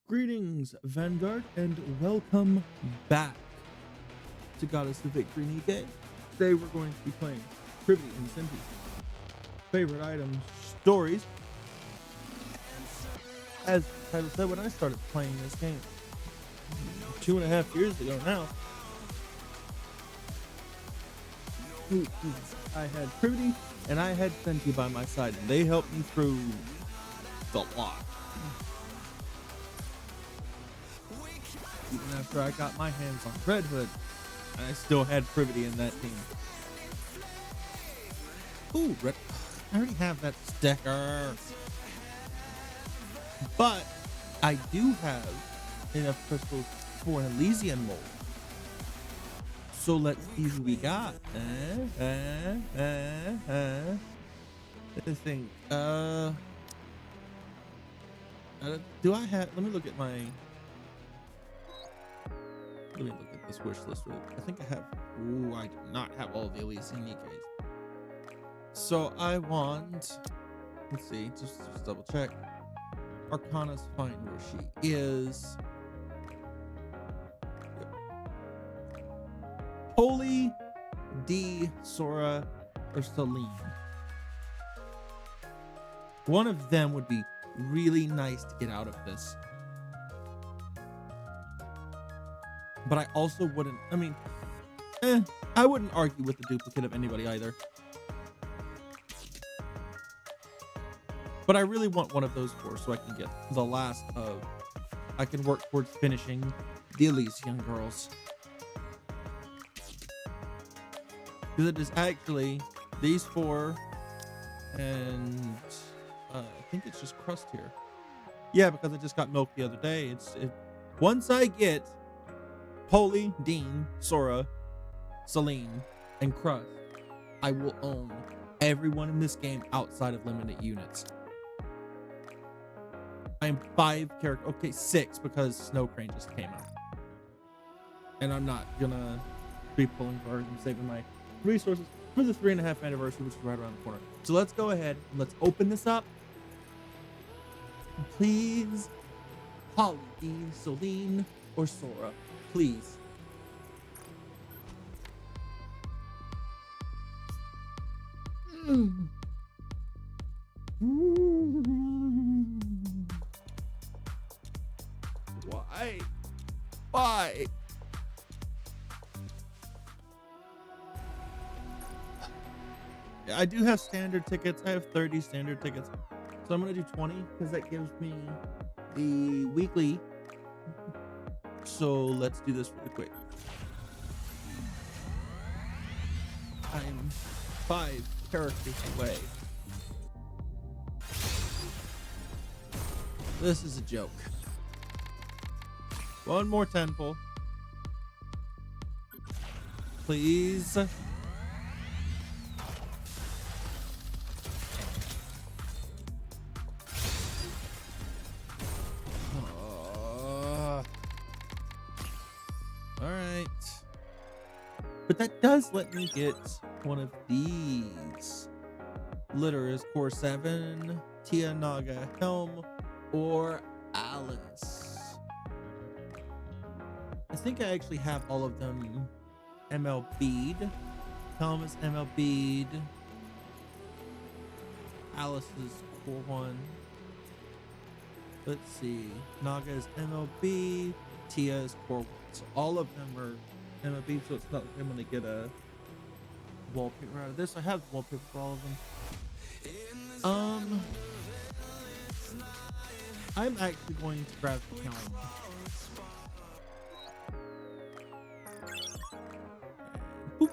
Greetings, Vanguard, and welcome back to Goddess of Victory Nikke. Today we're going to be playing Privaty and Centi. Favorite items, stories. As the title said, when I started playing this game 2.5 years ago now, I had Privaty and I had Centi by my side, and they helped me through the lot. Even after I got my hands on Red Hood, I still had Privaty in that team. Ooh, Red. I already have that sticker. But I do have enough crystals for an Elysian mold. So let's see who we got. This thing. Do I have? Let me look at my. Let me look at this wish list really quick. I think I have. Ooh, I do not have all the Elysian Nikkes. So I want. Let's see. Just double check. Arcana's fine where she is. Holy, D, Sora, or Celine. One of them would be really nice to get out of this. But I also wouldn't, I wouldn't argue with the duplicate of anybody either. But I really want one of those four so I can get the last of, I can work towards finishing the Elysian girls. Because it is actually these four and I think it's just Crust here. Yeah, because I just got milk the other day. Once I get Holy, Dean, Sora, Celine, and Crust, I will own everyone in this game outside of limited units. I am 5 characters, okay, 6 because Snow Crane just came out. And I'm not gonna be pulling cards and saving my resources for the 3.5 anniversary, which is right around the corner. So let's go ahead and let's open this up. Please, Holly, Dean, Celine, or Sora. Please. Why? I do have standard tickets. I have 30 standard tickets. So I'm going to do 20 because that gives me the weekly. So let's do this really quick. I'm 5 characters away. This is a joke. One more temple. Please. Alright. But that does let me get one of these. Litter is Core 7, Tia Naga Helm, or Alice. I think I actually have all of them MLB'd. Helm is MLB'd. Alice is Core 1. Let's see. Naga is MLB. Tia is Core 1. So all of them are MLB, so it's not like I'm going to get a wallpaper out of this. I have wallpaper for all of them. I'm actually going to grab the Helm. Boop.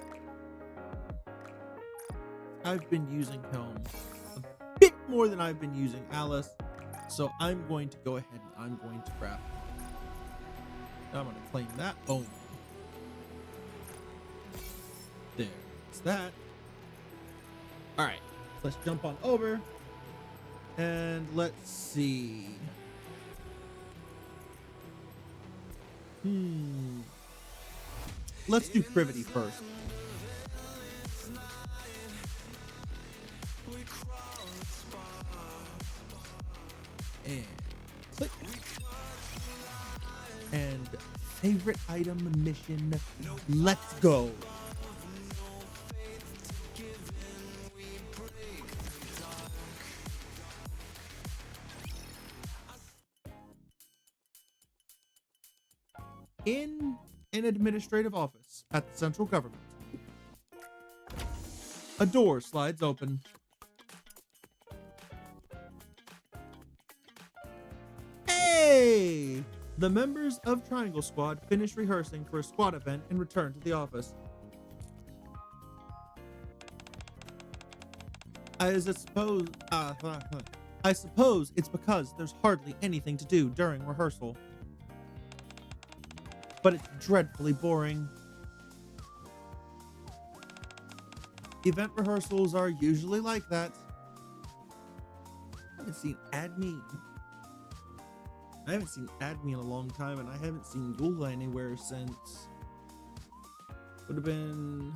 I've been using Helm a bit more than I've been using Alice, so I'm going to go ahead and I'm going to grab it. I'm going to claim that. Boom. There's that. All right, let's jump on over and let's see. Let's do Privaty first. And click. favorite item mission. Let's go. In an administrative office at the central government, a door slides open. Hey! The members of Triangle Squad finish rehearsing for a squad event and return to the office. I suppose it's because there's hardly anything to do during rehearsal. But it's dreadfully boring. Event rehearsals are usually like that. I haven't seen Admi in a long time, and I haven't seen Gula anywhere since. Would have been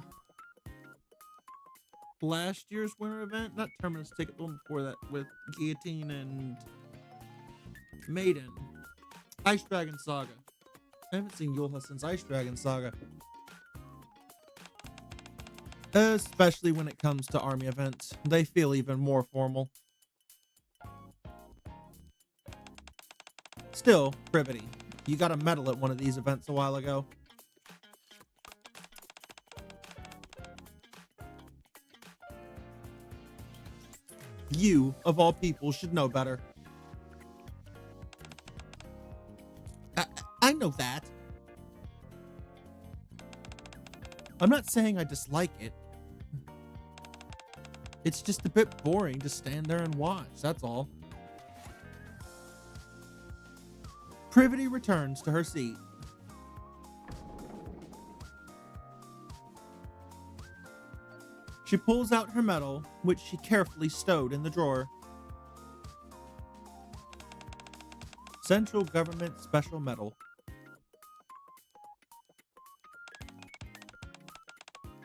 last year's winter event, not Terminus Ticket, the one before that with Guillotine and Maiden. Ice Dragon Saga. I haven't seen Yulha since Ice Dragon Saga. Especially when it comes to army events. They feel even more formal. Still, Privaty, you got a medal at one of these events a while ago. You, of all people, should know better. I know that. I'm not saying I dislike it. It's just a bit boring to stand there and watch, that's all. Privity returns to her seat. She pulls out her medal, which she carefully stowed in the drawer. Central Government Special Medal.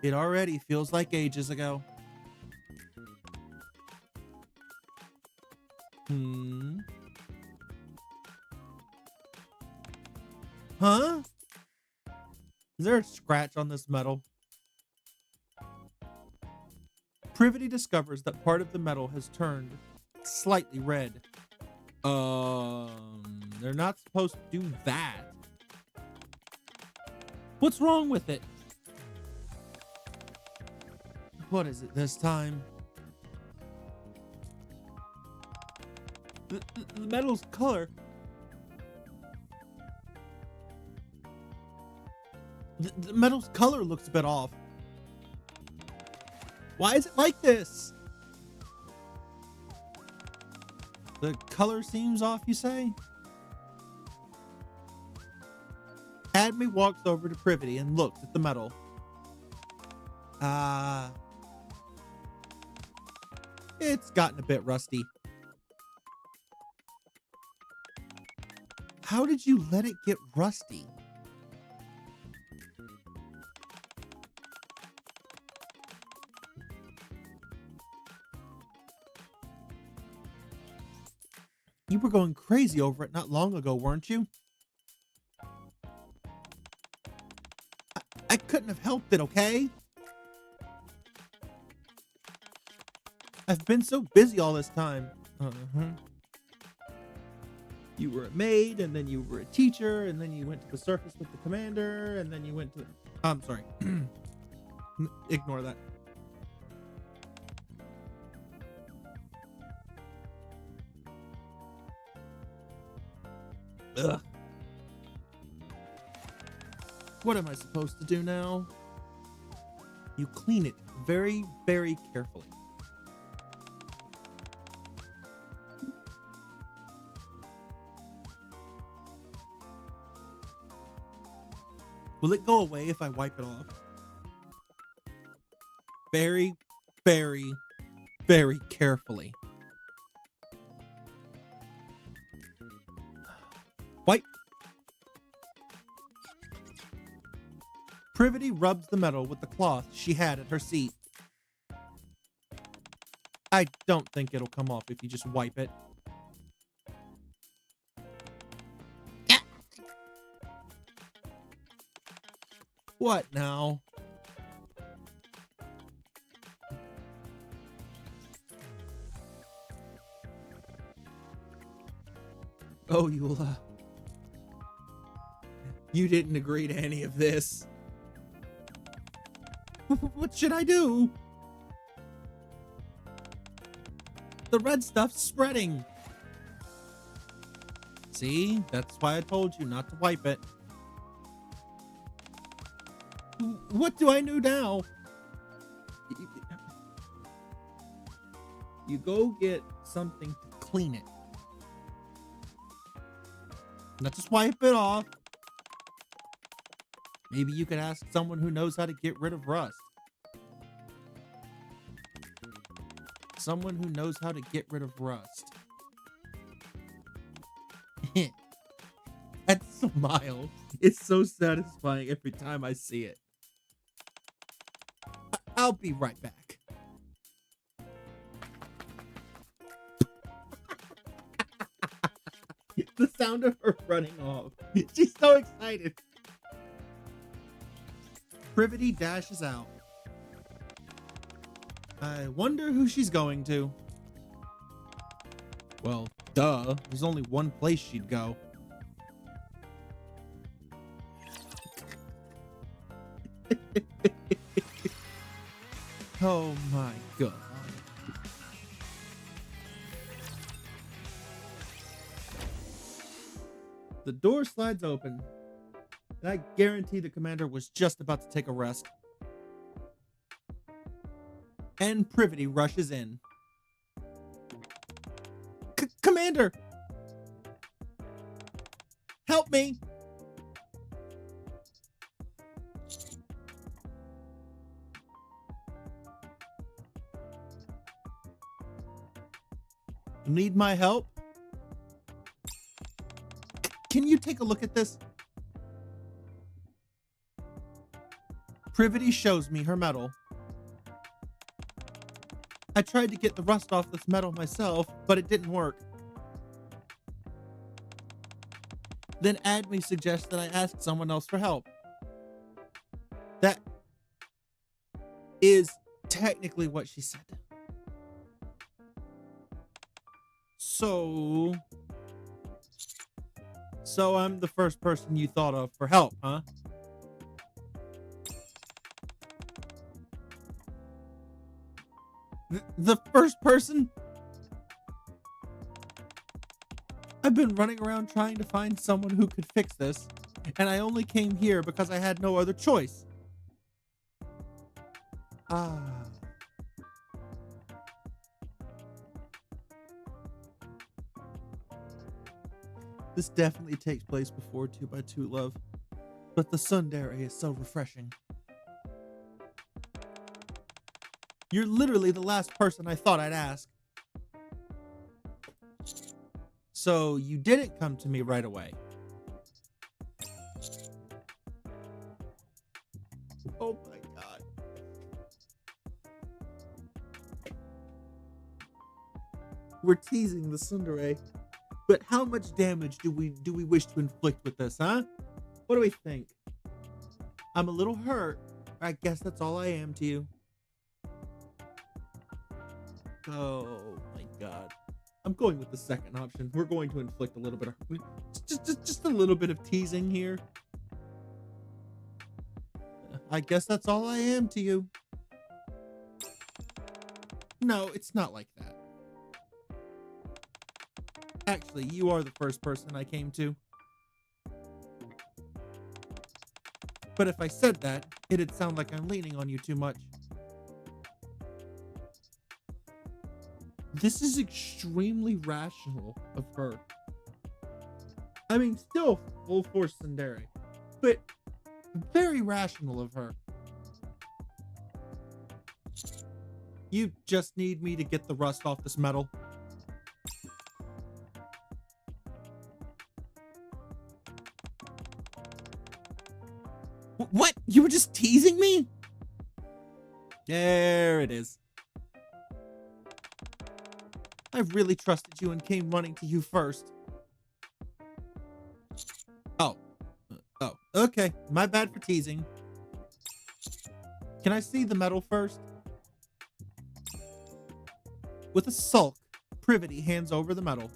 It already feels like ages ago. Huh? Is there a scratch on this medal? Privity discovers that part of the medal has turned slightly red. They're not supposed to do that. What's wrong with it? What is it this time? The medal's color. The medal's color looks a bit off. Why is it like this? The color seems off, you say? Admi walks over to Privity and looks at the medal. It's gotten a bit rusty. How did you let it get rusty? You were going crazy over it not long ago, weren't you? I couldn't have helped it, okay? I've been so busy all this time. You were a maid, and then you were a teacher, and then you went to the surface with the commander, and then you went to... I'm sorry. Ignore that. Ugh. What am I supposed to do now? You clean it very, very carefully. Will it go away if I wipe it off? Very, very, very carefully. Wipe. Privity rubs the medal with the cloth she had at her seat. I don't think it'll come off if you just wipe it. What now? Oh, Eula. You didn't agree to any of this. What should I do? The red stuff's spreading. See? That's why I told you not to wipe it. What do I do now? You go get something to clean it. Not just wipe it off. Maybe you could ask someone who knows how to get rid of rust. Someone who knows how to get rid of rust. That smile is so satisfying every time I see it. I'll be right back. The sound of her running off. She's so excited. Privity dashes out. I wonder who she's going to. Well, duh. There's only one place she'd go. Oh my god. The door slides open, and I guarantee the commander was just about to take a rest. And Privity rushes in. Commander! Help me! Need my help? Can you take a look at this? Privity shows me her medal. I tried to get the rust off this medal myself, but it didn't work. Then Adme suggests that I ask someone else for help. That is technically what she said. So I'm the first person you thought of for help, huh? The first person? I've been running around trying to find someone who could fix this, and I only came here because I had no other choice. This definitely takes place before 2x2 love, but the tsundere is so refreshing. You're literally the last person I thought I'd ask. So you didn't come to me right away. Oh my god. We're teasing the tsundere, but how much damage do we wish to inflict with this, huh? What do we think? I'm a little hurt. I guess that's all I am to you. Oh my god. I'm going with the second option. We're going to inflict a little bit of just a little bit of teasing here. I guess that's all I am to you. No, it's not like that. Actually, you are the first person I came to. But if I said that, it'd sound like I'm leaning on you too much. This is extremely rational of her. I mean, still full force tsundere, but very rational of her. You just need me to get the rust off this metal. What? You were just teasing me? There it is. I really trusted you and came running to you first. Oh, okay. My bad for teasing. Can I see the metal first? With a sulk, Privity hands over the metal.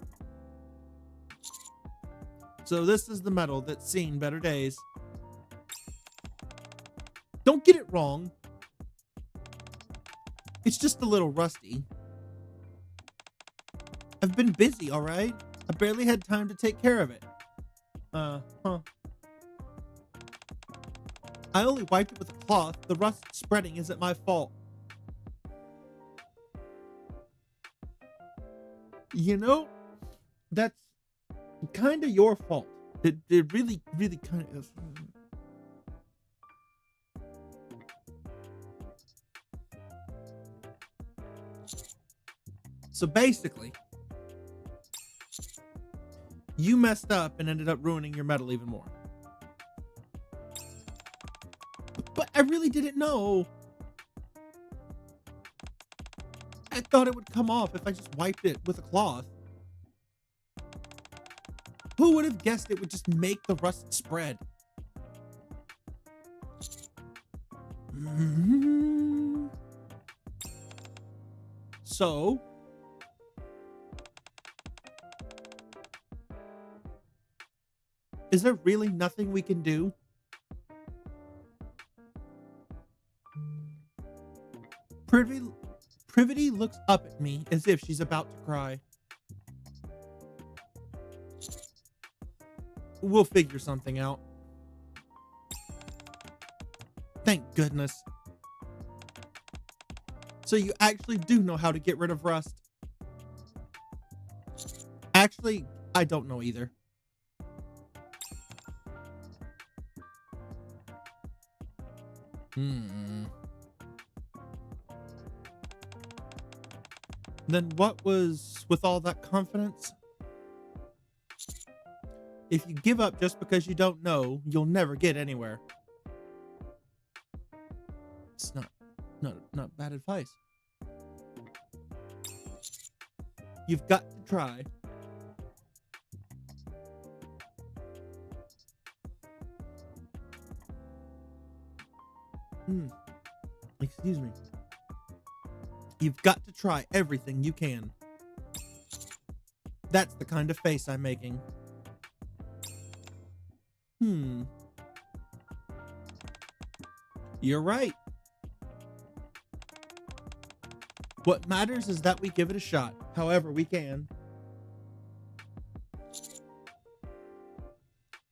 So this is the metal that's seen better days. Don't get it wrong. It's just a little rusty. I've been busy, all right? I barely had time to take care of it. Huh. I only wiped it with a cloth. The rust spreading isn't my fault. You know, that's kind of your fault. It really, really kind of is. So basically, you messed up and ended up ruining your metal even more. But I really didn't know. I thought it would come off if I just wiped it with a cloth. Who would have guessed it would just make the rust spread? So, is there really nothing we can do? Privity looks up at me as if she's about to cry. We'll figure something out. Thank goodness. So you actually do know how to get rid of rust. Actually, I don't know either. Then what was with all that confidence? If you give up just because you don't know, you'll never get anywhere. It's not bad advice. You've got to try. Excuse me. You've got to try everything you can. That's the kind of face I'm making. You're right. What matters is that we give it a shot, however we can.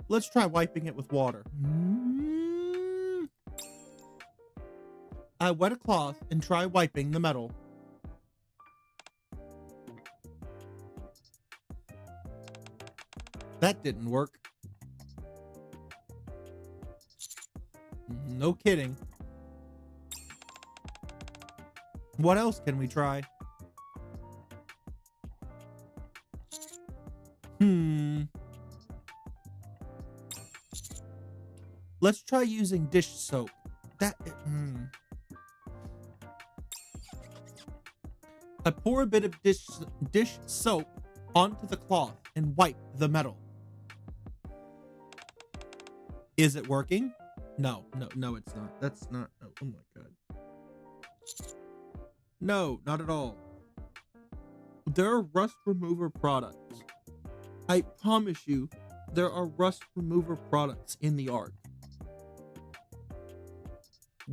Let's try wiping it with water. I wet a cloth and try wiping the metal. That didn't work. No kidding. What else can we try? Let's try using dish soap. I pour a bit of dish soap onto the cloth and wipe the metal. Is it working? No, it's not. That's not. Oh my god. No, not at all. There are rust remover products. I promise you, there are rust remover products in the Ark.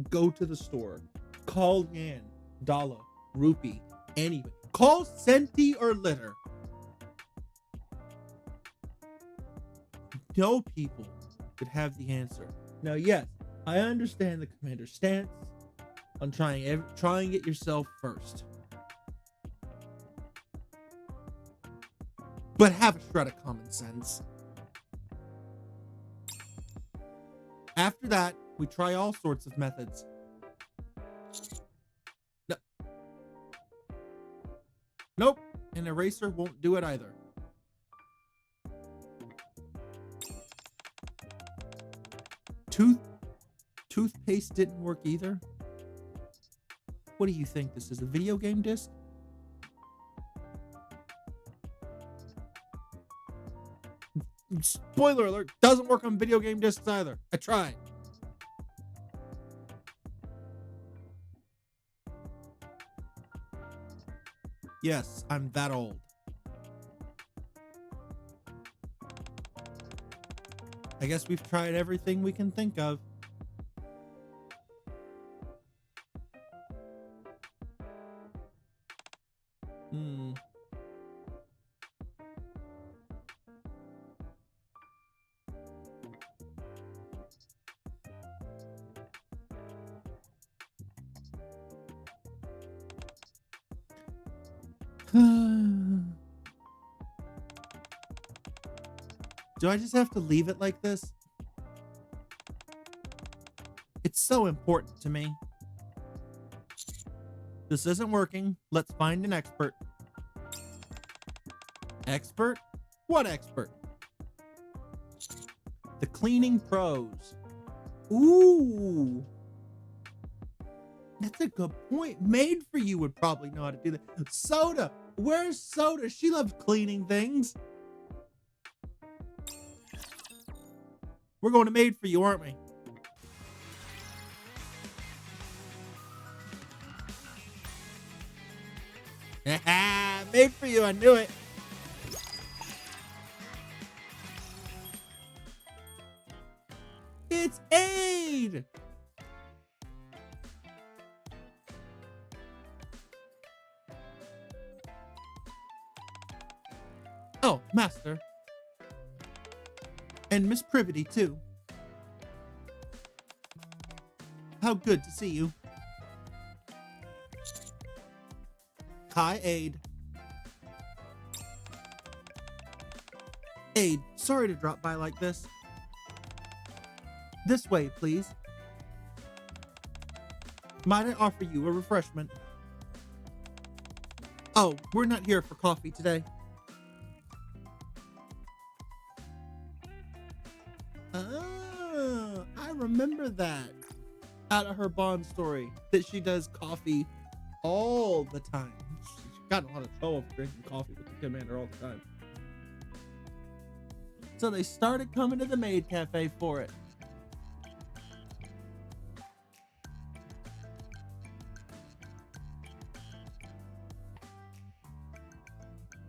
Go to the store. Call Yan, Dala, Rupee, anybody. Call Centi or Litter. No people could have the answer. Now, yes, I understand the commander's stance on trying it yourself first. But have a shred of common sense. After that, we try all sorts of methods. No. Nope, an eraser won't do it either. Toothpaste didn't work either. What do you think? This is a video game disc? Spoiler alert, doesn't work on video game discs either. I tried. Yes, I'm that old. I guess we've tried everything we can think of. Hmm. Do I just have to leave it like this? It's so important to me. This isn't working. Let's find an expert. Expert? What expert? The cleaning pros. Ooh. That's a good point. Made for You would probably know how to do that. Soda. Where's Soda? She loves cleaning things. We're going to Made for You, aren't we? Made for You. I knew it. It's Aid. Oh, Master. And Miss Privity, too. How good to see you. Hi, Aid. Aid, sorry to drop by like this. This way, please. Might I offer you a refreshment? Oh, we're not here for coffee today. Ah, I remember that out of her Bond story, that she does coffee all the time. She's got a lot of trouble drinking coffee with the commander all the time. So they started coming to the maid cafe for it.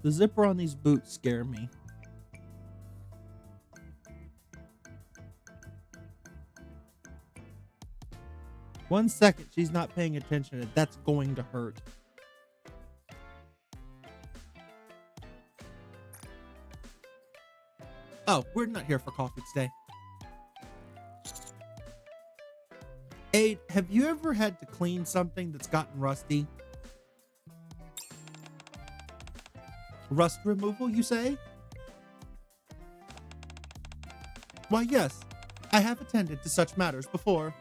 The zipper on these boots scare me. One second she's not paying attention and that's going to hurt. Oh, we're not here for coffee today. Aid, have you ever had to clean something that's gotten rusty? Rust removal, you say? Why, yes. I have attended to such matters before.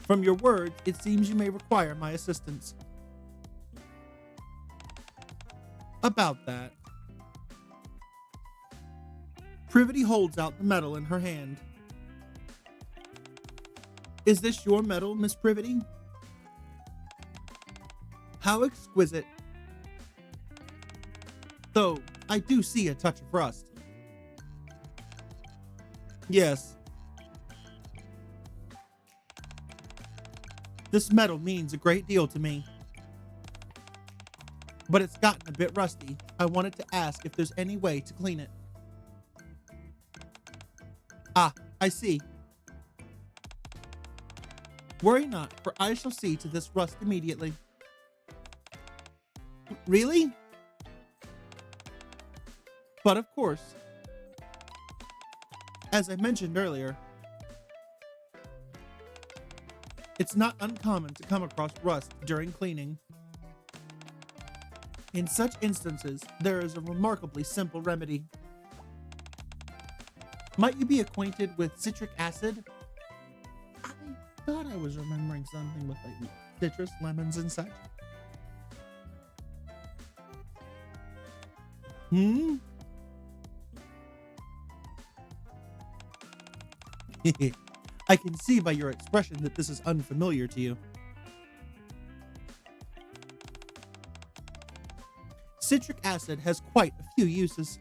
From your words, it seems you may require my assistance. About that. Privity holds out the medal in her hand. Is this your medal, Miss Privity? How exquisite. Though, I do see a touch of rust. Yes. This medal means a great deal to me. But it's gotten a bit rusty. I wanted to ask if there's any way to clean it. Ah, I see. Worry not, for I shall see to this rust immediately. Really? But of course, as I mentioned earlier, it's not uncommon to come across rust during cleaning. In such instances, there is a remarkably simple remedy. Might you be acquainted with citric acid? I thought I was remembering something with like citrus, lemons, and such. I can see by your expression that this is unfamiliar to you. Citric acid has quite a few uses.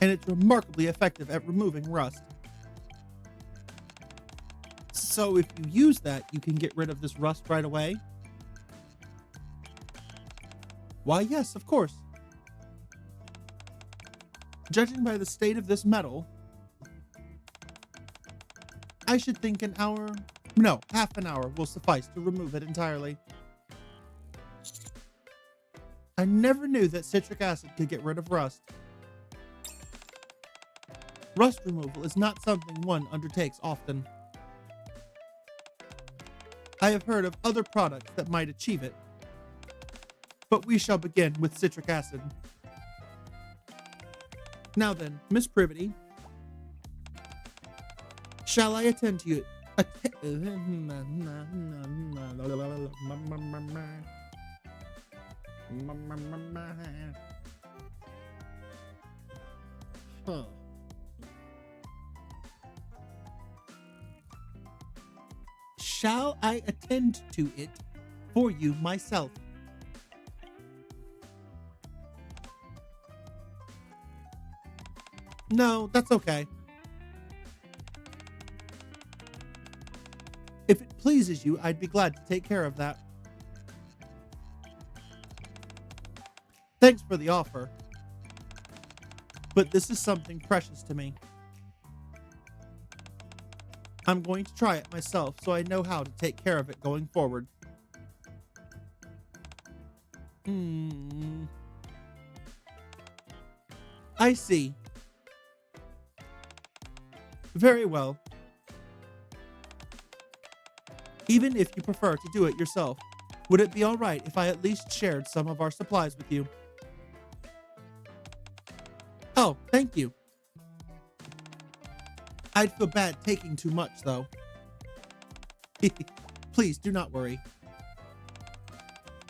and it's remarkably effective at removing rust. So if you use that, you can get rid of this rust right away? Why, yes, of course. Judging by the state of this metal, I should think half an hour will suffice to remove it entirely. I never knew that citric acid could get rid of rust. Rust removal is not something one undertakes often. I have heard of other products that might achieve it, but we shall begin with citric acid. Now then, Miss Privity, shall I attend to you? Huh. Shall I attend to it for you myself? No, that's okay. If it pleases you, I'd be glad to take care of that. Thanks for the offer, but this is something precious to me. I'm going to try it myself so I know how to take care of it going forward. I see. Very well. Even if you prefer to do it yourself, would it be all right if I at least shared some of our supplies with you? Oh, thank you. I'd feel bad taking too much, though. Please do not worry.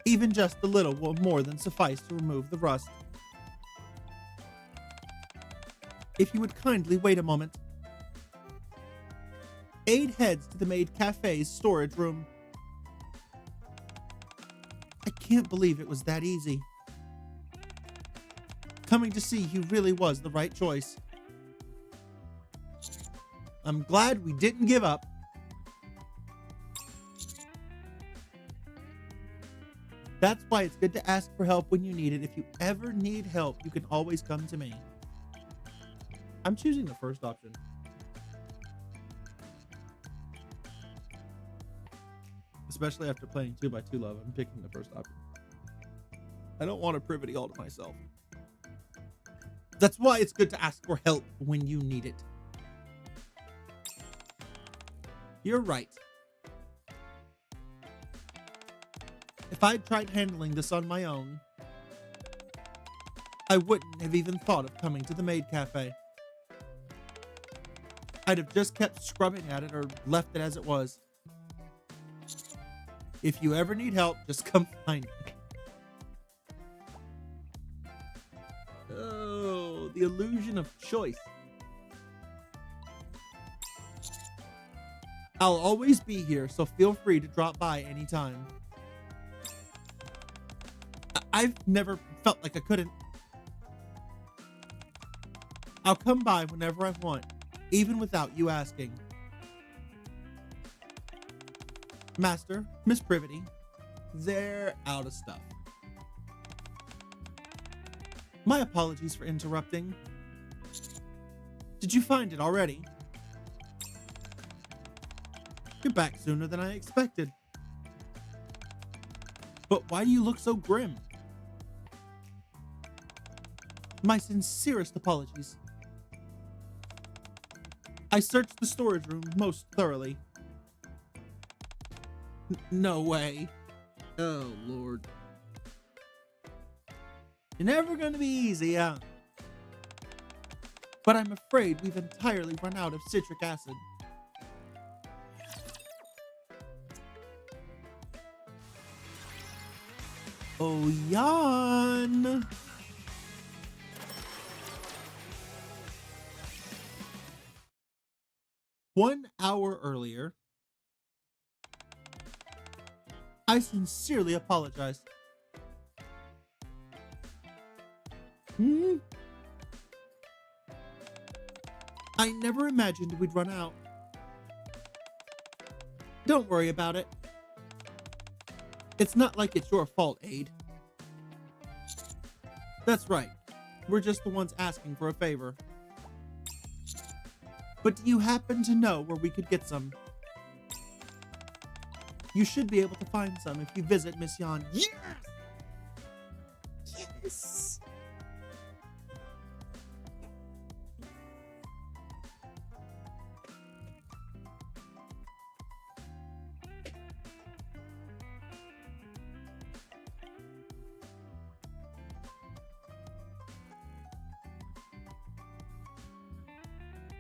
Even just a little will more than suffice to remove the rust. If you would kindly wait a moment. Aid heads to the Maid Cafe's storage room. I can't believe it was that easy. Coming to see you really was the right choice. I'm glad we didn't give up. That's why it's good to ask for help when you need it. If you ever need help, you can always come to me. I'm choosing the first option. Especially after playing 2x2 Love, I'm picking the first option. I don't want a Privity all to myself. That's why it's good to ask for help when you need it. You're right. If I'd tried handling this on my own, I wouldn't have even thought of coming to the Maid Cafe. I'd have just kept scrubbing at it or left it as it was. If you ever need help, just come find me. Oh, the illusion of choice. I'll always be here, so feel free to drop by anytime. I've never felt like I couldn't. I'll come by whenever I want, even without you asking. Master, Miss Privity, they're out of stuff. My apologies for interrupting. Did you find it already? You're back sooner than I expected. But why do you look so grim? My sincerest apologies. I searched the storage room most thoroughly. No way. Oh, Lord. You're never gonna be easy, huh? But I'm afraid we've entirely run out of citric acid. Oh, yawn. One hour earlier, I sincerely apologize. I never imagined we'd run out. Don't worry about it. It's not like it's your fault, Aid. That's right. We're just the ones asking for a favor. But do you happen to know where we could get some? You should be able to find some if you visit Miss Yan. Yes! Yes!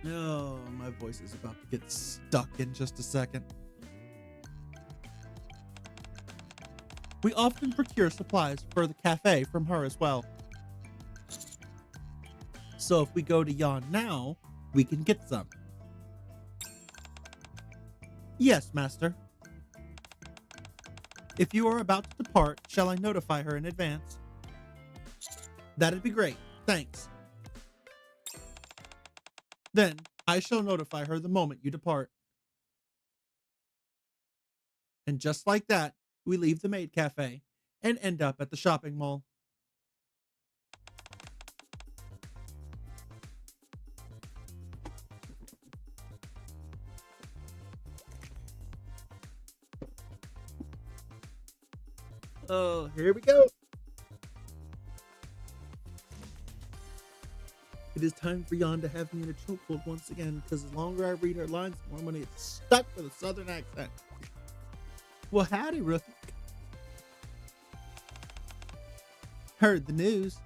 Oh, my voice is about to get stuck in just a second. We often procure supplies for the cafe from her as well. So if we go to Yan now, we can get some. Yes, master. If you are about to depart, shall I notify her in advance? That'd be great. Thanks. Then I shall notify her the moment you depart. And just like that, we leave the maid cafe and end up at the shopping mall. Oh, here we go. It is time for Yan to have me in a chokehold once again, because the longer I read her lines, the more I'm going to get stuck with a southern accent. Well, howdy, Ruth. Heard the news.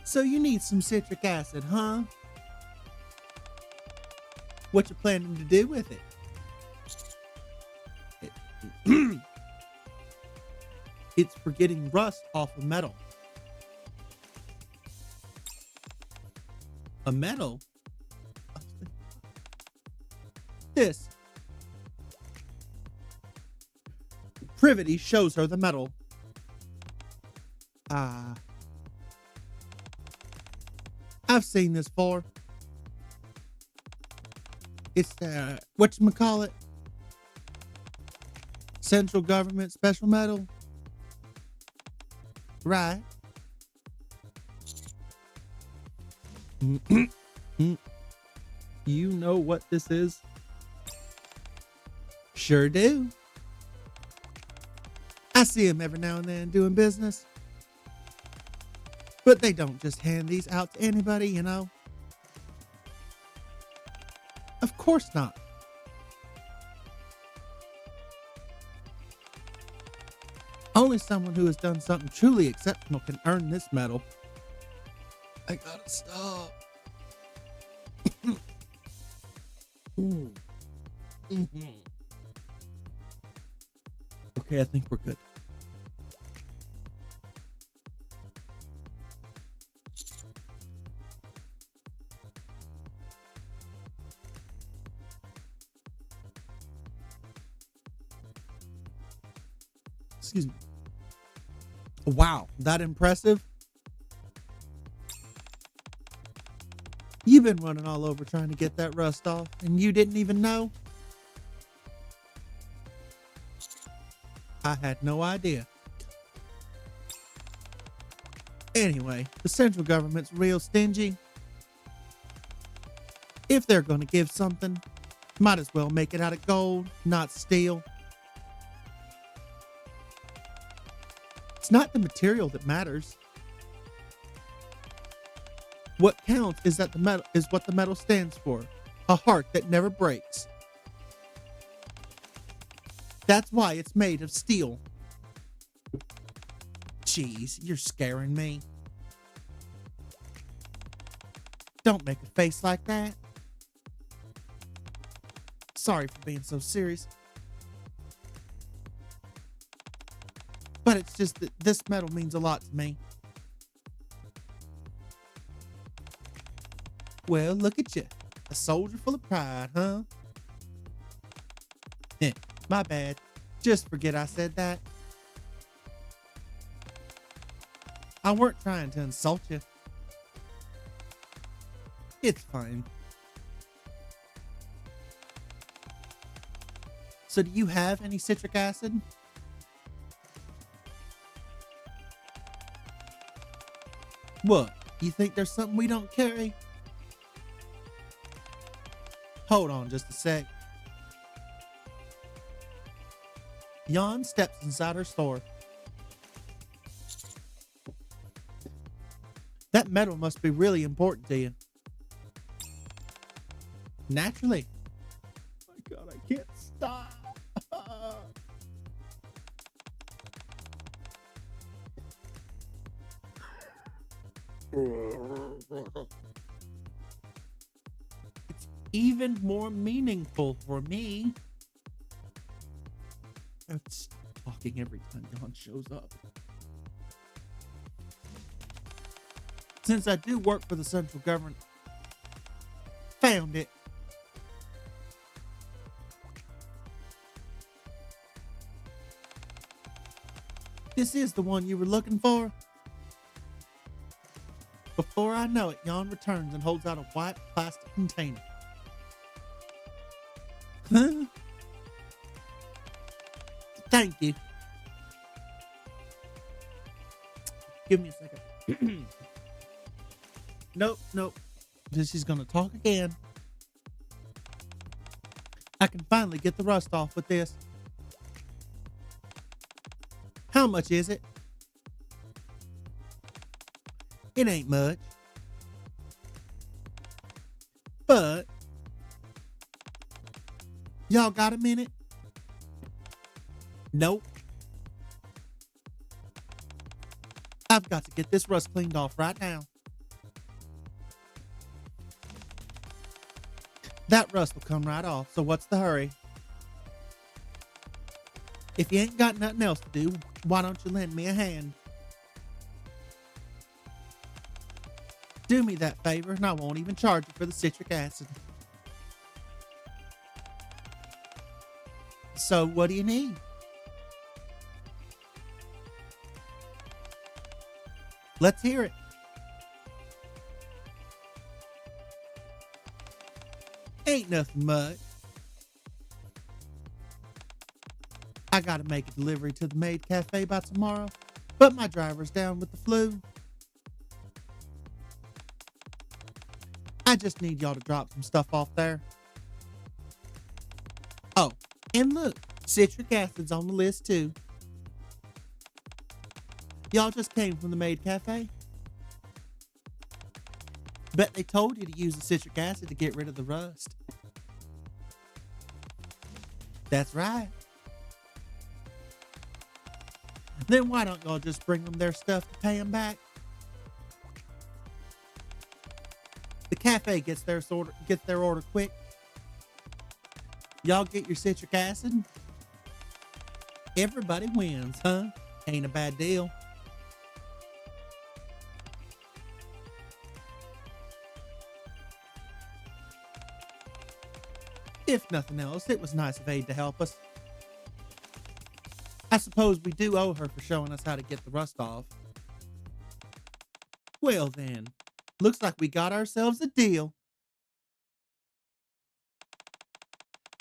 So you need some citric acid, huh? What you planning to do with it? It's for getting rust off of metal. A metal? This. Privaty shows her the metal. I've seen this before. It's whatchamacallit? Central government special metal. Right. You know what this is? Sure do. I see them every now and then doing business. But they don't just hand these out to anybody, you know? Of course not. Only someone who has done something truly exceptional can earn this medal. I gotta stop. Okay, I think we're good. Excuse me. Wow, that impressive? You've been running all over trying to get that rust off, and you didn't even know? I had no idea. Anyway, the central government's real stingy. If they're gonna give something, might as well make it out of gold, not steel. It's not the material that matters. What counts is that the metal is what the metal stands for. A heart that never breaks. That's why it's made of steel. Jeez, you're scaring me. Don't make a face like that. Sorry for being so serious. But it's just that this metal means a lot to me. Well, look at you. A soldier full of pride, huh? My bad. Just forget I said that. I weren't trying to insult you. It's fine. So do you have any citric acid? What? You think there's something we don't carry? Hold on just a sec. Jan steps inside her store. That metal must be really important to you. Naturally. Oh my God, I can't stop. It's even more meaningful for me. It's talking every time Jan shows up. Since I do work for the central government, found it. This is the one you were looking for? Before I know it, Jan returns and holds out a white plastic container. Huh? Thank you. Give me a second. Nope. She's gonna talk again. I can finally get the rust off with this. How much is it? It ain't much. But y'all got a minute? Nope. I've got to get this rust cleaned off right now. That rust will come right off, so what's the hurry? If you ain't got nothing else to do, why don't you lend me a hand? Do me that favor and I won't even charge you for the citric acid. So what do you need? Let's hear it. Ain't nothing much. I gotta make a delivery to the Maid Cafe by tomorrow, but my driver's down with the flu. I just need y'all to drop some stuff off there. Oh, and look, citric acid's on the list too. Y'all just came from the Maid Cafe? Bet they told you to use the citric acid to get rid of the rust. That's right. Then why don't y'all just bring them their stuff to pay them back? The cafe gets their order quick. Y'all get your citric acid. Everybody wins, huh? Ain't a bad deal. If nothing else, it was nice of Aid to help us. I suppose we do owe her for showing us how to get the rust off. Well then, looks like we got ourselves a deal.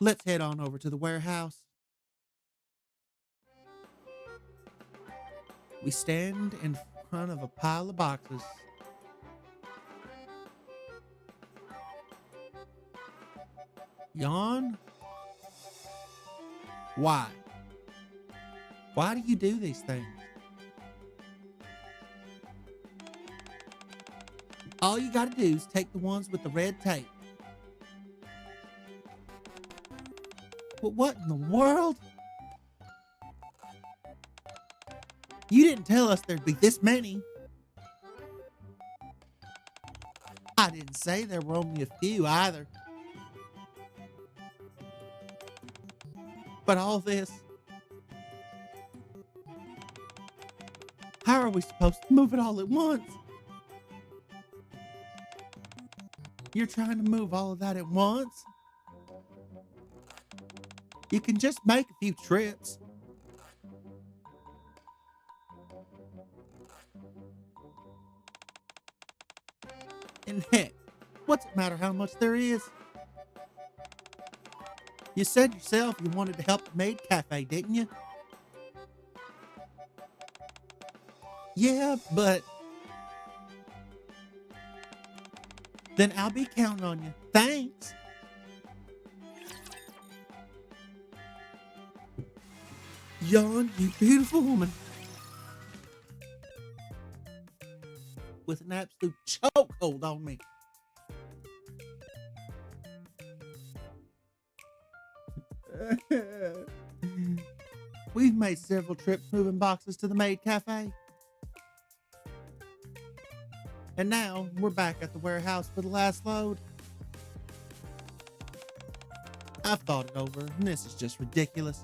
Let's head on over to the warehouse. We stand in front of a pile of boxes. Jan? Why? Why do you do these things? All you gotta do is take the ones with the red tape. But what in the world? You didn't tell us there'd be this many. I didn't say there were only a few either. But all this, how are we supposed to move it all at once? You're trying to move all of that at once? You can just make a few trips. And heck, What's it matter how much there is? You said yourself you wanted to help the maid cafe, didn't you? Yeah, but then I'll be counting on you. Thanks. Yawn, you beautiful woman. With an absolute chokehold on me. We've made several trips moving boxes to the maid cafe. And now we're back at the warehouse for the last load. I've thought it over, and this is just ridiculous.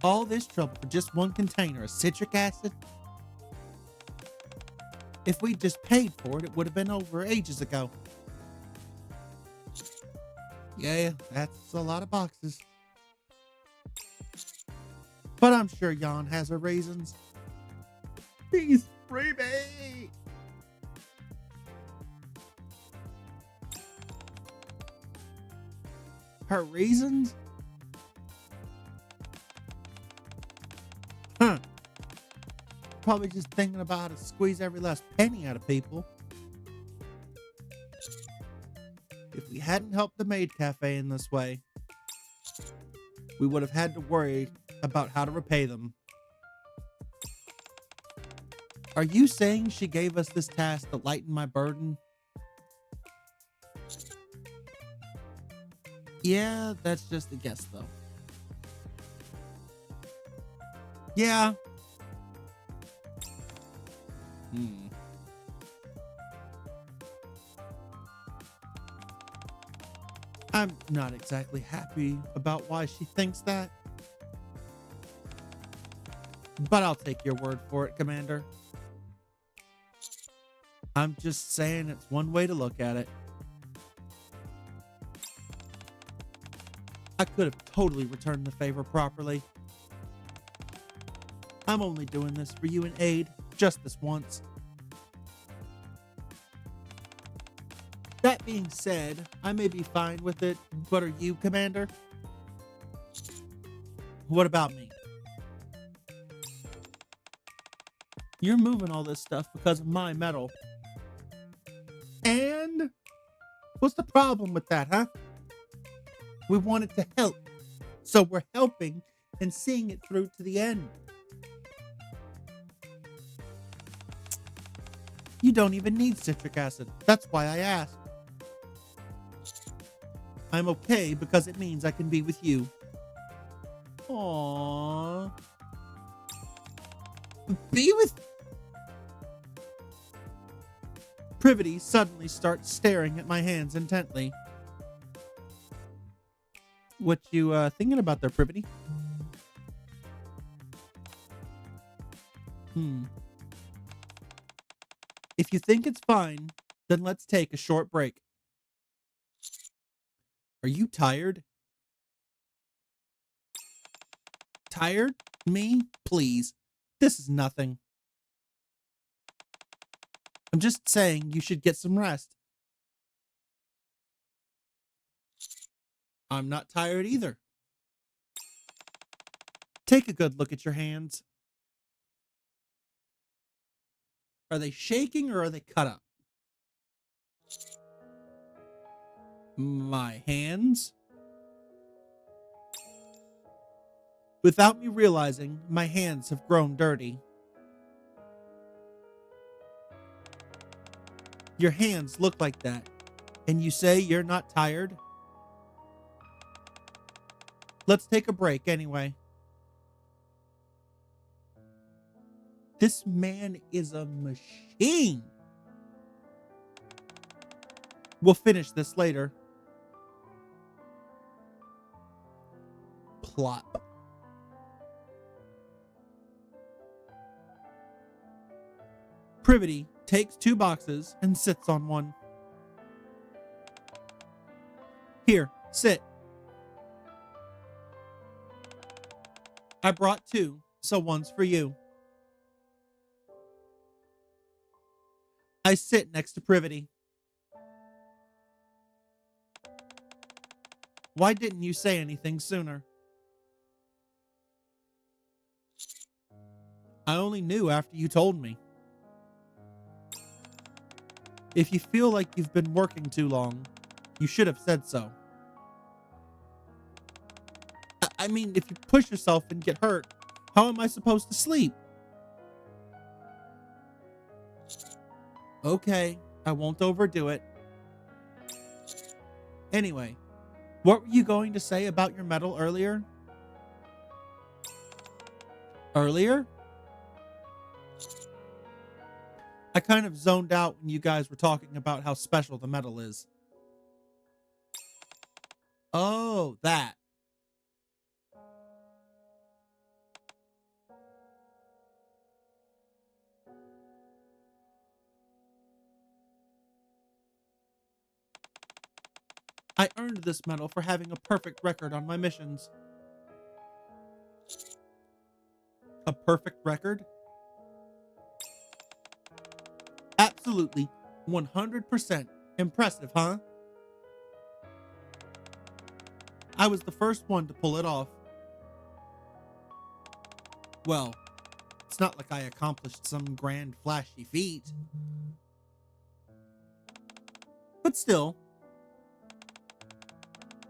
All this trouble for just one container of citric acid? If we'd just paid for it, it would have been over ages ago. Yeah, that's a lot of boxes. But I'm sure Jan has her reasons. He's freebie! Her reasons? Huh. Probably just thinking about how to squeeze every last penny out of people. If we hadn't helped the maid cafe in this way, we would have had to worry about how to repay them. Are you saying she gave us this task to lighten my burden? Yeah, that's just a guess, though. Yeah. I'm not exactly happy about why she thinks that. But I'll take your word for it, Commander. I'm just saying it's one way to look at it. I could have totally returned the favor properly. I'm only doing this for you and Aid, just this once. That being said, I may be fine with it, but are you, Commander? What about me? You're moving all this stuff because of my metal. And? What's the problem with that, huh? We wanted to help, so we're helping and seeing it through to the end. You don't even need citric acid. That's why I asked. I'm okay because it means I can be with you. Aww. Be with... Privity suddenly starts staring at my hands intently. What you thinking about there, Privity? If you think it's fine, then let's take a short break. Are you tired? Tired? Me? Please. This is nothing. I'm just saying you should get some rest. I'm not tired either. Take a good look at your hands. Are they shaking or are they cut up? My hands? Without me realizing, my hands have grown dirty. Your hands look like that, and you say you're not tired? Let's take a break anyway. This man is a machine. We'll finish this later. Plop. Privity takes 2 boxes and sits on one. Here, sit. I brought 2, so one's for you. I sit next to Privity. Why didn't you say anything sooner? I only knew after you told me. If you feel like you've been working too long, you should have said so. I mean, if you push yourself and get hurt, how am I supposed to sleep? Okay, I won't overdo it. Anyway, what were you going to say about your medal earlier? Earlier? I kind of zoned out when you guys were talking about how special the medal is. Oh, that. I earned this medal for having a perfect record on my missions. A perfect record? Absolutely. 100%. Impressive, huh? I was the first one to pull it off. Well, it's not like I accomplished some grand flashy feat. But still,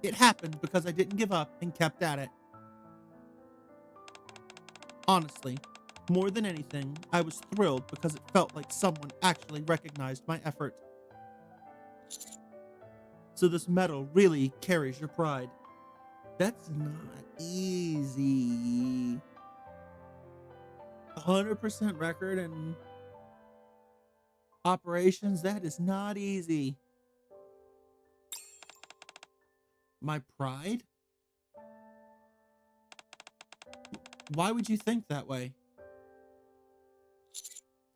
it happened because I didn't give up and kept at it. Honestly, more than anything, I was thrilled because it felt like someone actually recognized my effort. So this medal really carries your pride. That's not easy. 100% record in operations, that is not easy. My pride? Why would you think that way?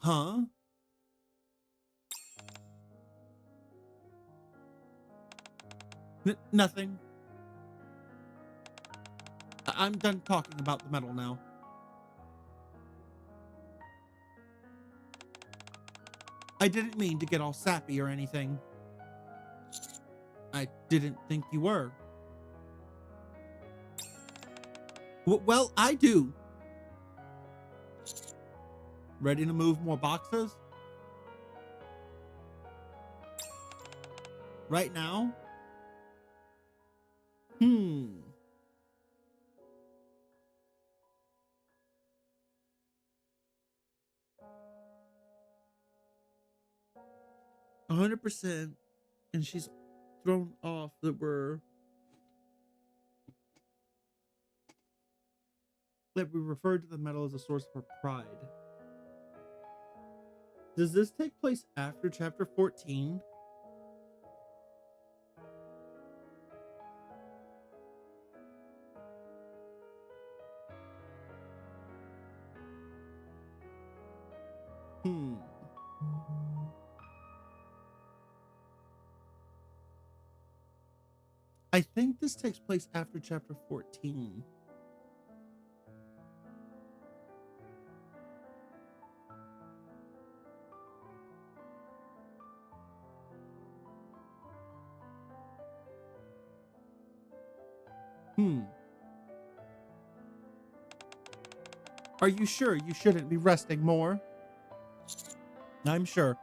Huh? Nothing. I'm done talking about the medal now. I didn't mean to get all sappy or anything. I didn't think you were. Well, I do. Ready to move more boxes? Right now? 100%. And she's thrown off that we referred to the medal as a source of her pride. Does this take place after chapter 14? I think this takes place after chapter 14. Are you sure you shouldn't be resting more? I'm sure.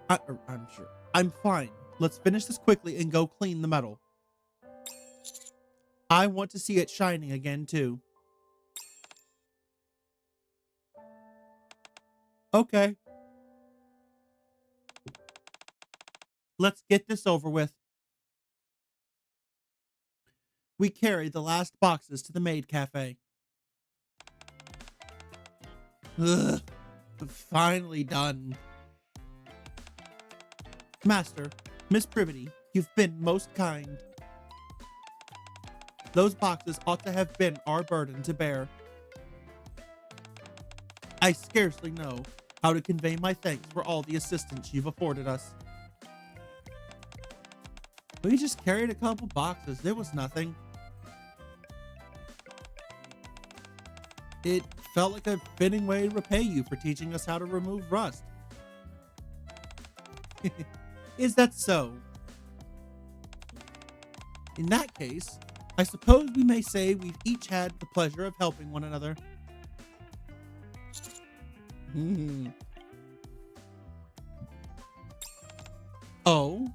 I'm sure. I'm fine. Let's finish this quickly and go clean the medal. I want to see it shining again, too. Okay. Let's get this over with. We carry the last boxes to the maid cafe. Ugh. Finally done. Master, Miss Privity, you've been most kind. Those boxes ought to have been our burden to bear. I scarcely know how to convey my thanks for all the assistance you've afforded us. We just carried a couple boxes. It was nothing. It felt like a fitting way to repay you for teaching us how to remove rust. Is that so? In that case, I suppose we may say we've each had the pleasure of helping one another. Oh?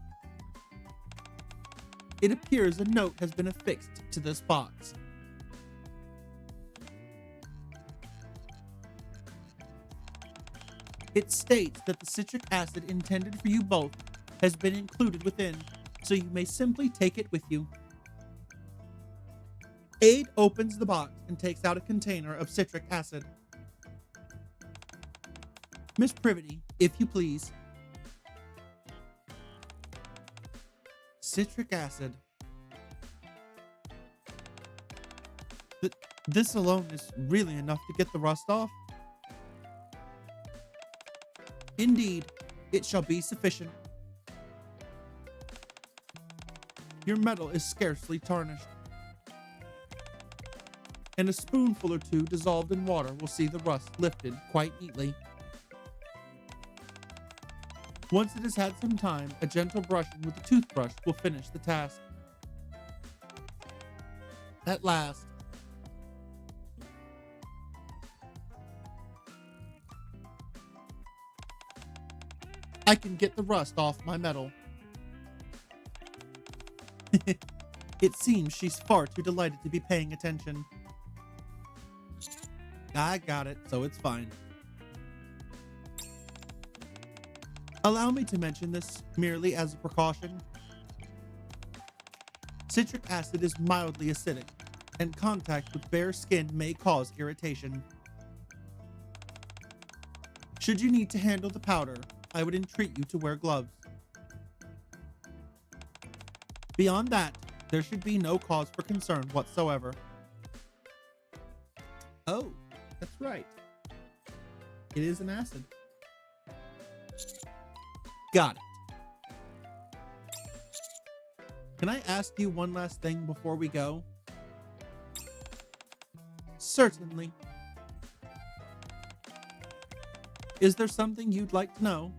It appears a note has been affixed to this box. It states that the citric acid intended for you both has been included within, so you may simply take it with you. Aid opens the box and takes out a container of citric acid. Miss Privity, if you please. Citric acid. This alone is really enough to get the rust off. Indeed, it shall be sufficient. Your metal is scarcely tarnished, and a spoonful or two dissolved in water will see the rust lifted quite neatly. Once it has had some time, a gentle brushing with a toothbrush will finish the task. At last, I can get the rust off my metal. It seems she's far too delighted to be paying attention. I got it, so it's fine. Allow me to mention this merely as a precaution. Citric acid is mildly acidic, and contact with bare skin may cause irritation. Should you need to handle the powder, I would entreat you to wear gloves. Beyond that, there should be no cause for concern whatsoever. Oh, that's right. It is an acid. Got it. Can I ask you one last thing before we go? Certainly. Is there something you'd like to know?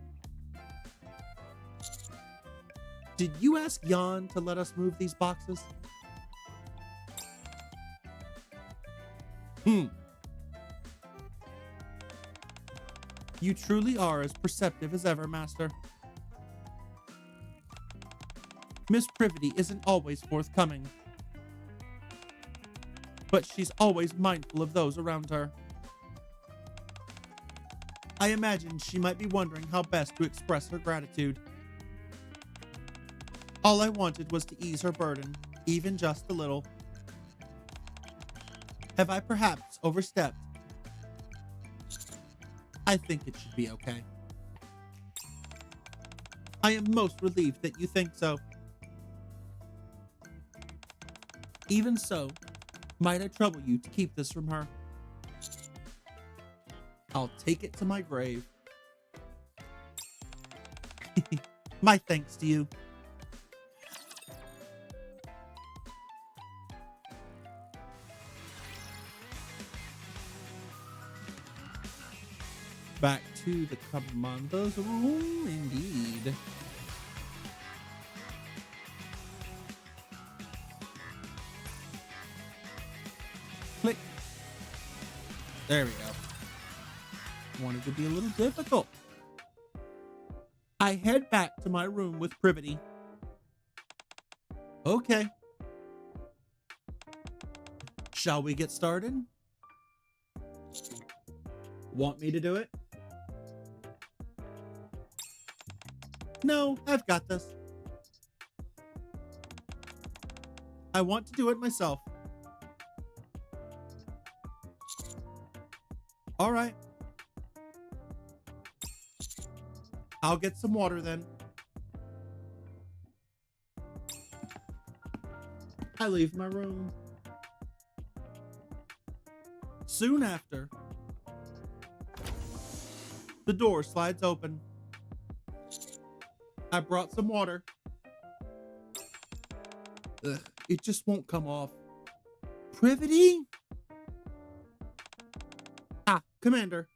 Did you ask Jan to let us move these boxes? You truly are as perceptive as ever, Master. Miss Privity isn't always forthcoming, but she's always mindful of those around her. I imagine she might be wondering how best to express her gratitude. All I wanted was to ease her burden, even just a little. Have I perhaps overstepped? I think it should be okay. I am most relieved that you think so. Even so, might I trouble you to keep this from her? I'll take it to my grave. My thanks to you. Back to the commander's room, indeed. Click. There we go. Wanted to be a little difficult. I head back to my room with Privity. Okay. Shall we get started? Want me to do it? No, I've got this. I want to do it myself. All right. I'll get some water then. I leave my room. Soon after, the door slides open. I brought some water. Ugh, it just won't come off. Privity? Ah, Commander.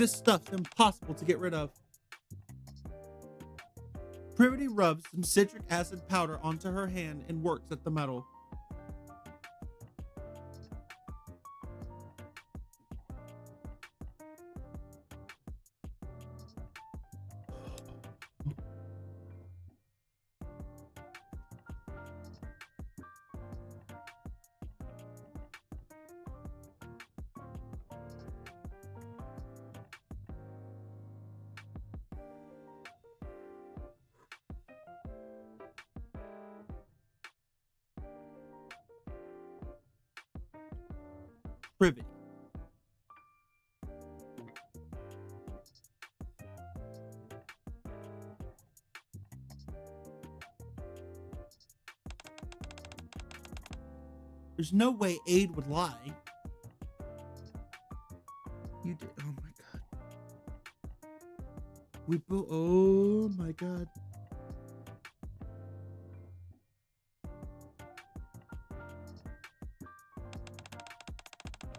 This stuff's impossible to get rid of. Privaty rubs some citric acid powder onto her hand and works at the metal. Privaty. There's no way Aid would lie. You did. Oh my god. Oh my god.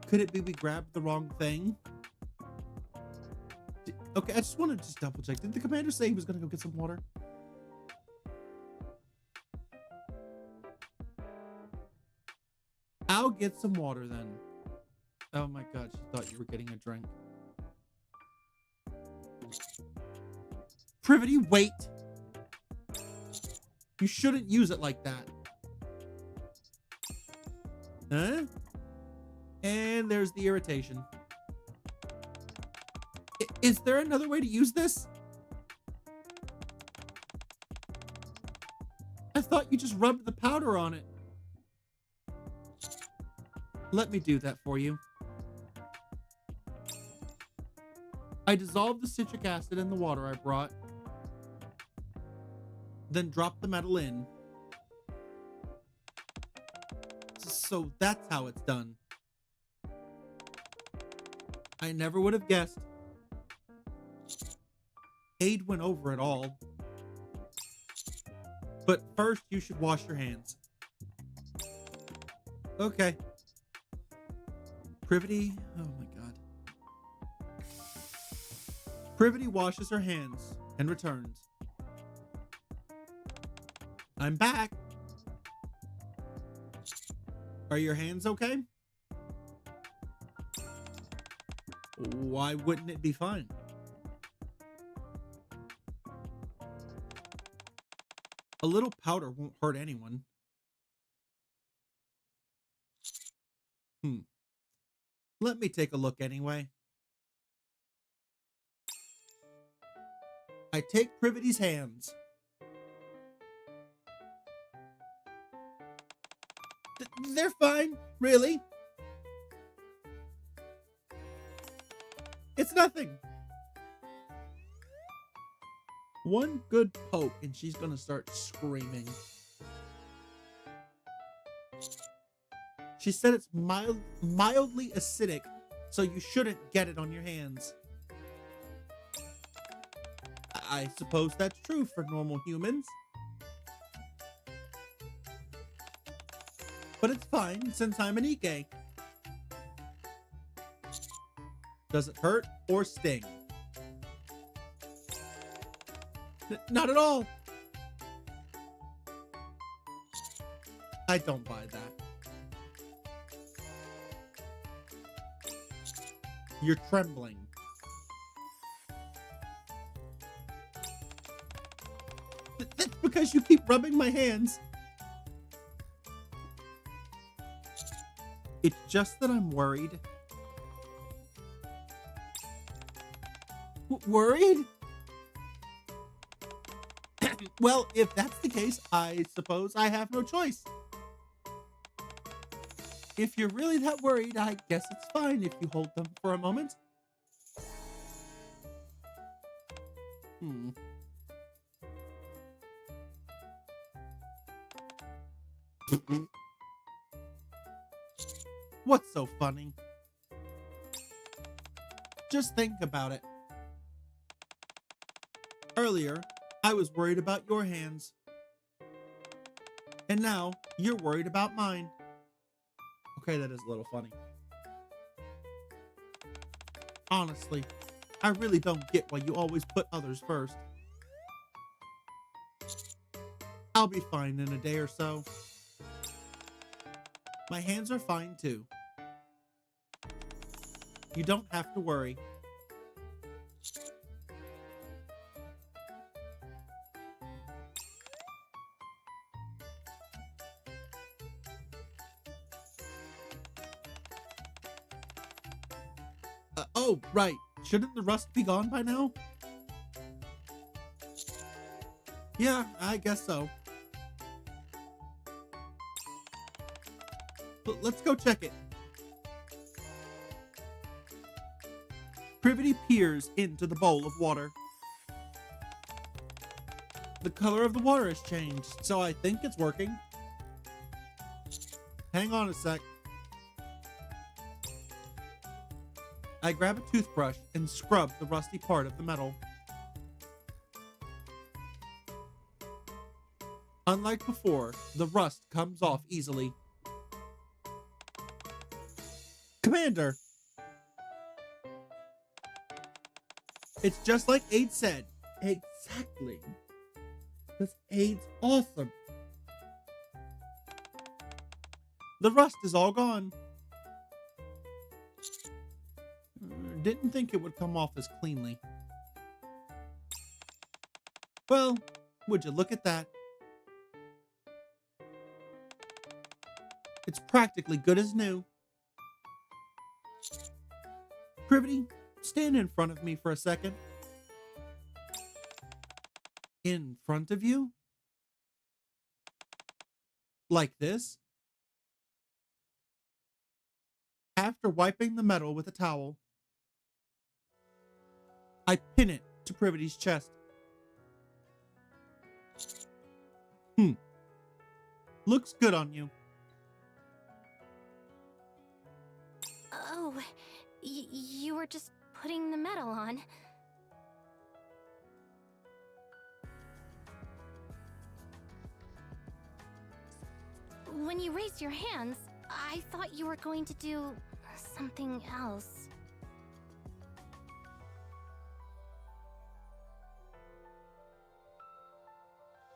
Could it be we grabbed the wrong thing? Okay, I just want to double check. Did the commander say he was going to go get some water? I'll get some water then. Oh my god, she thought you were getting a drink. Privity, wait! You shouldn't use it like that. Huh? And there's the irritation. Is there another way to use this? I thought you just rubbed the powder on it. Let me do that for you. I dissolved the citric acid in the water I brought, then dropped the metal in. So that's how it's done. I never would have guessed. Aid went over it all. But first, you should wash your hands. Okay. Privity, oh my god. Privity washes her hands and returns. I'm back. Are your hands okay? Why wouldn't it be fine? A little powder won't hurt anyone. Let me take a look anyway. I take Privity's hands. They're fine, really. It's nothing. One good poke and she's gonna start screaming. She said it's mildly acidic, so you shouldn't get it on your hands. I suppose that's true for normal humans. But it's fine since I'm an Nikke. Does it hurt or sting? Not at all. I don't buy that. You're trembling. That's because you keep rubbing my hands. It's just that I'm worried. Worried? Well, if that's the case, I suppose I have no choice. If you're really that worried, I guess it's fine if you hold them for a moment. What's so funny? Just think about it. Earlier, I was worried about your hands. And now, you're worried about mine. Okay, that is a little funny. Honestly, I really don't get why you always put others first. I'll be fine in a day or so. My hands are fine too. You don't have to worry. Oh, right. Shouldn't the rust be gone by now? Yeah, I guess so. But let's go check it. Privity peers into the bowl of water. The color of the water has changed, so I think it's working. Hang on a sec. I grab a toothbrush and scrub the rusty part of the metal. Unlike before, the rust comes off easily. Commander! It's just like Aid said. Exactly. Because Aid's awesome. The rust is all gone. Didn't think it would come off as cleanly. Well, would you look at that? It's practically good as new. Privity, stand in front of me for a second. In front of you? Like this? After wiping the metal with a towel, I pin it to Privity's chest. Looks good on you. Oh, you were just putting the metal on. When you raised your hands, I thought you were going to do something else.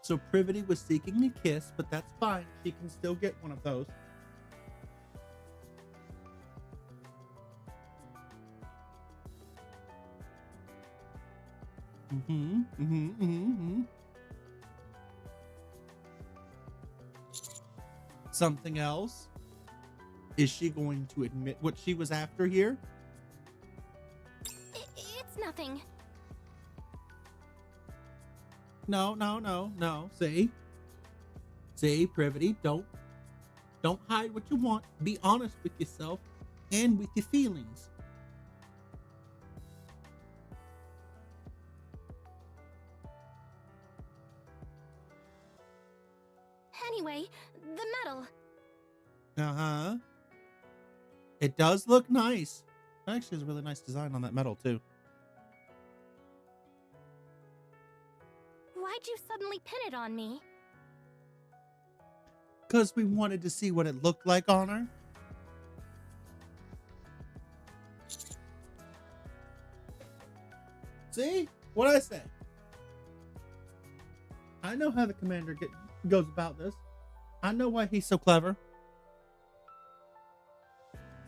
So Privity was seeking a kiss, but that's fine. She can still get one of those. Something else? Is she going to admit what she was after here? It's nothing. No. See, Privity, don't hide what you want. Be honest with yourself and with your feelings. Anyway, the metal. Uh-huh. It does look nice. Actually, there's a really nice design on that metal, too. Why'd you suddenly pin it on me? Because we wanted to see what it looked like on her. See? What'd I say? I know how the commander goes about this. I know why he's so clever.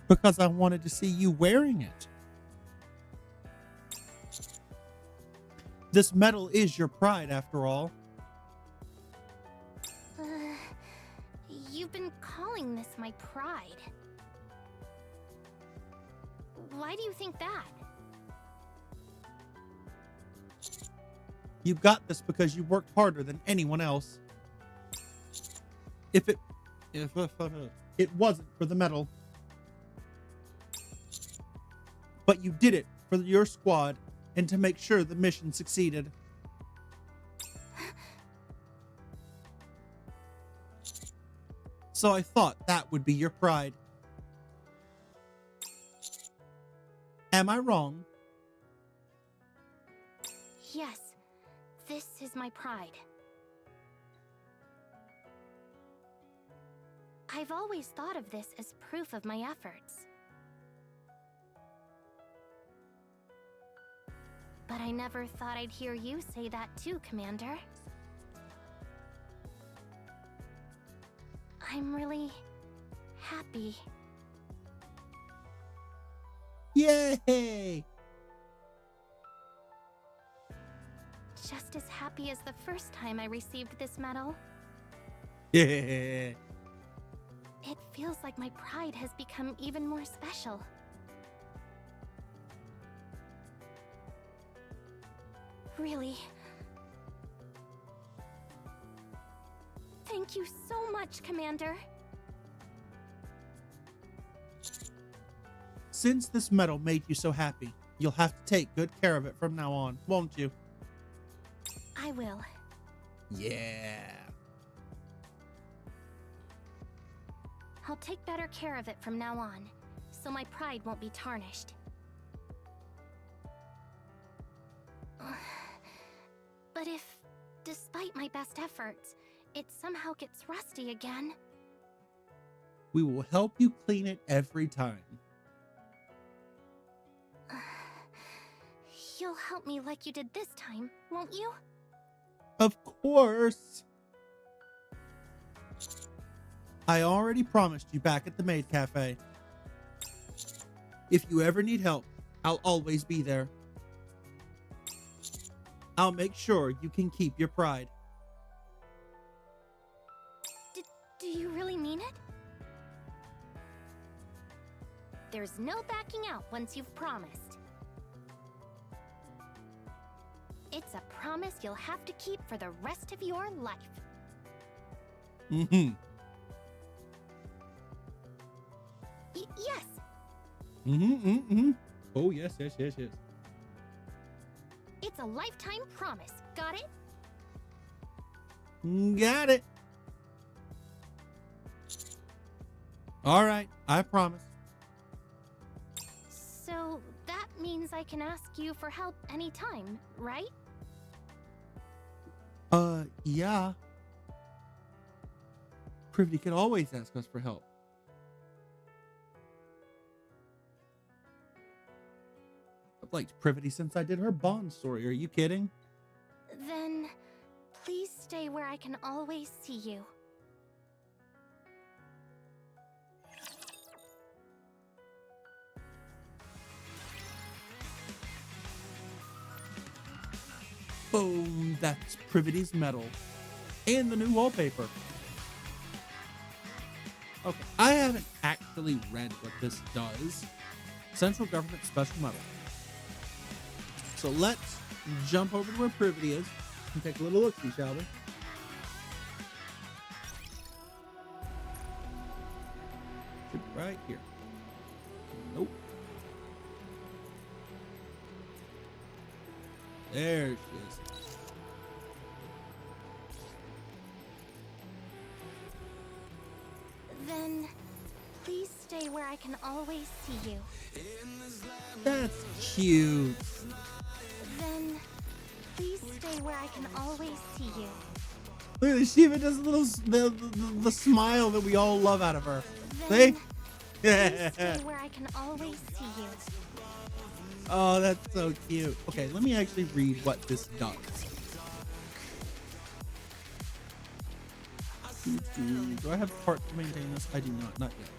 Because I wanted to see you wearing it. This medal is your pride, after all. You've been calling this my pride. Why do you think that? You got this because you worked harder than anyone else. If it wasn't for the medal. But you did it for your squad and to make sure the mission succeeded. So I thought that would be your pride. Am I wrong? Yes, this is my pride. I've always thought of this as proof of my efforts. But I never thought I'd hear you say that too, Commander. I'm really happy. Yay! Just as happy as the first time I received this medal. Yeah. It feels like my pride has become even more special. Really. Thank you so much, Commander. Since this medal made you so happy, you'll have to take good care of it from now on, won't you? I will. Yeah. I'll take better care of it from now on, so my pride won't be tarnished. But if, despite my best efforts, it somehow gets rusty again... We will help you clean it every time. You'll help me like you did this time, won't you? Of course. I already promised you back at the Maid Cafe. If you ever need help, I'll always be there. I'll make sure you can keep your pride. Do you really mean it? There's no backing out once you've promised. It's a promise you'll have to keep for the rest of your life. Mm-hmm. Yes. Mm-hmm, mm-hmm. Oh, yes, yes, yes, yes. It's a lifetime promise. Got it? Got it. All right, I promise. So that means I can ask you for help anytime, right? Yeah. Privity can always ask us for help. I've liked Privity since I did her Bond story. Are you kidding? Then please stay where I can always see you. Boom, that's Privity's medal. And the new wallpaper. Okay, I haven't actually read what this does. Central Government Special Medal. So let's jump over to where Privity is and take a little look-see, shall we? Should be right here. Nope. There she is. Then please stay where I can always see you. That's cute. Then please stay where I can always see you. Look at this. She even does a little the smile that we all love out of her. Then See? please stay where I can always see you. Oh, that's so cute. Okay, let me actually read what this does. Do I have parts to maintain this? I do not yet.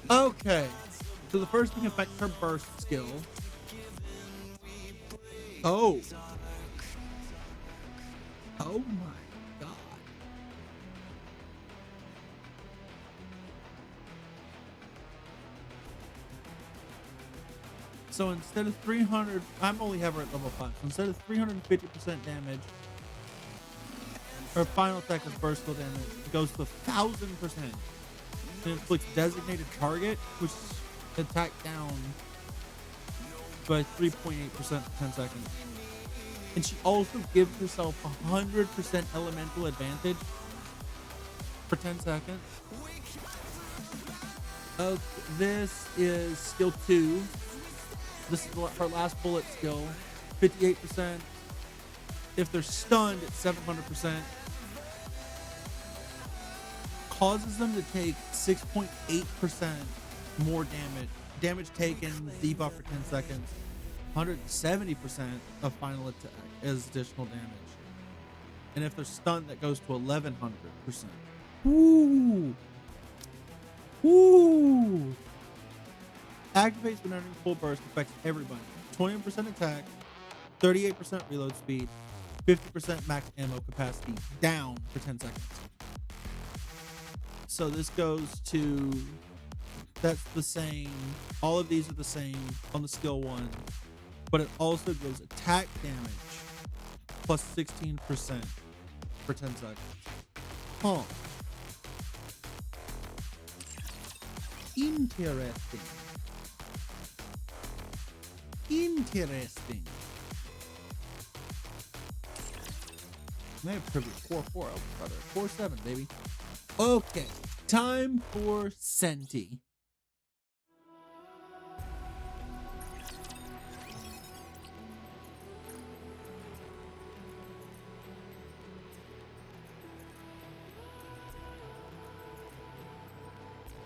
Okay, so the first thing affects her burst skill. Oh. Oh my god. So instead of 300, I'm only have her at level 5. So instead of 350% damage, her final attack is burst skill damage. It goes to 1000%. And inflicts designated target, which attack down by 3.8% for 10 seconds. And she also gives herself 100% elemental advantage for 10 seconds. Okay, this is skill 2. This is her last bullet skill. 58%. If they're stunned, it's 700%. Causes them to take 6.8% more damage. Damage taken, debuff for 10 seconds. 170% of final attack as additional damage. And if they're stunned, that goes to 1100%. Woo! Woo! Activates when entering full burst, affects everybody. 20% attack, 38% reload speed, 50% max ammo capacity, down for 10 seconds. So this goes to, that's the same, all of these are the same on the skill 1, but it also gives attack damage plus 16% for 10 seconds. Huh. Interesting. Interesting. May have privilege 4-4, oh brother. 4-7, baby. Okay, time for Centi.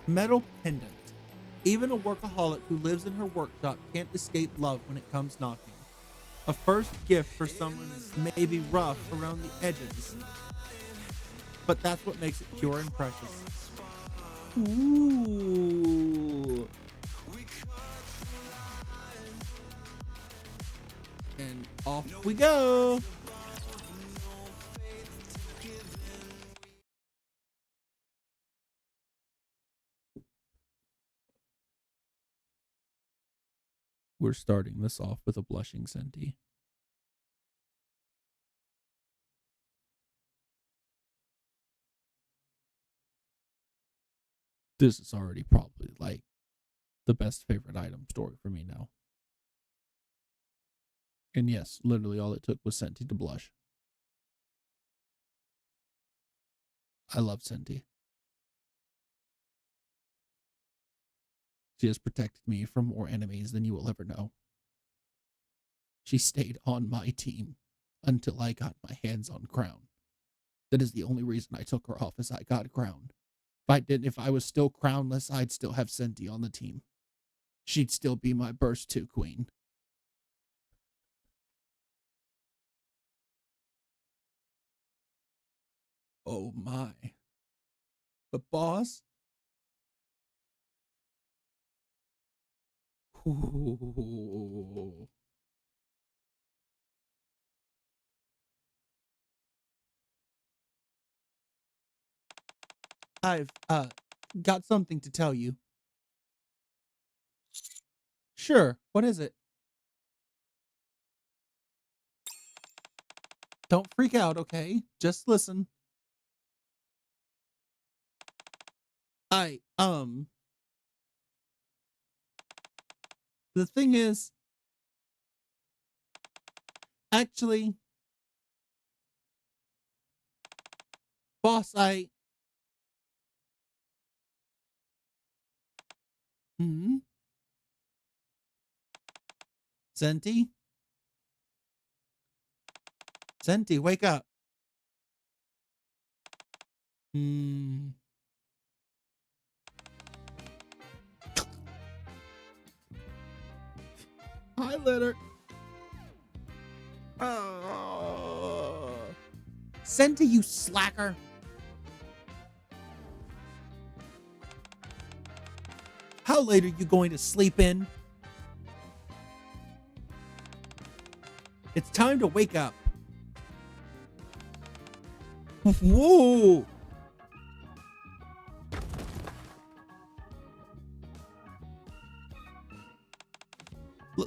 Metal pendant. Even a workaholic who lives in her workshop can't escape love when it comes knocking. A first gift for someone that may be rough around the edges, but that's what makes it pure and precious. Ooh. And off we go. We're starting this off with a blushing Centi. This is already probably like the best favorite item story for me now. And yes, literally all it took was Centi to blush. I love Centi. She has protected me from more enemies than you will ever know. She stayed on my team until I got my hands on Crown. That is the only reason I took her off, as I got Crown. If I was still crownless, I'd still have Centi on the team. She'd still be my burst 2 queen. Oh my. But boss? Ooh. I've got something to tell you. Sure, what is it? Don't freak out, okay? Just listen. The thing is, actually, boss, Centi? Centi, wake up. Hi, Litter. Centi, you slacker. How late are you going to sleep in? It's time to wake up. Whoa!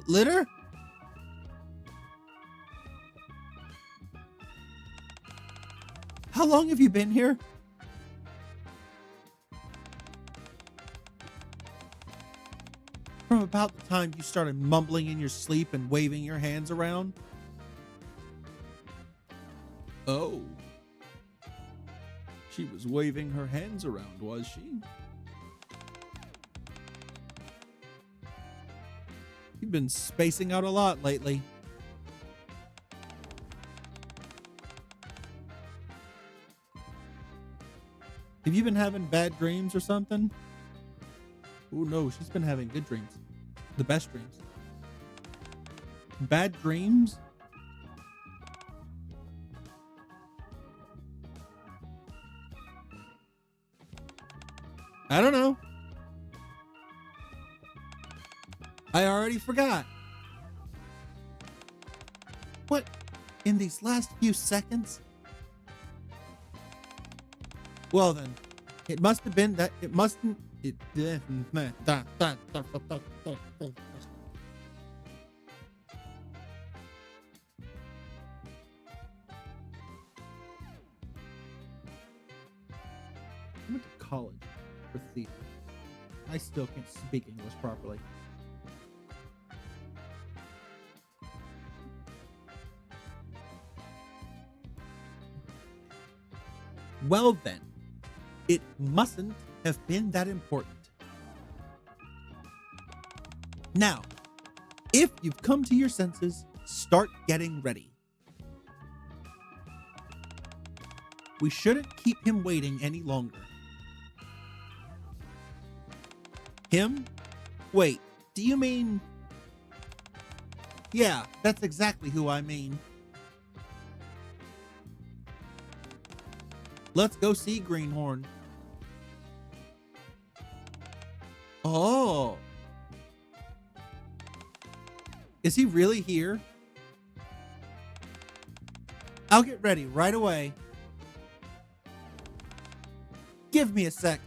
Litter? How long have you been here? From about the time you started mumbling in your sleep and waving your hands around? Oh. She was waving her hands around, was she? You've been spacing out a lot lately. Have you been having bad dreams or something? Oh no, she's been having good dreams. The best dreams. Bad dreams? I don't know. I already forgot. What? In these last few seconds? Well then, it must have been that it mustn't it I went to college for theater. I still can't speak English properly. Well then, it mustn't have been that important. Now, if you've come to your senses, start getting ready. We shouldn't keep him waiting any longer. Him? Wait, do you mean... Yeah, that's exactly who I mean. Let's go see Greenhorn. Oh. Is he really here? I'll get ready right away. Give me a sec.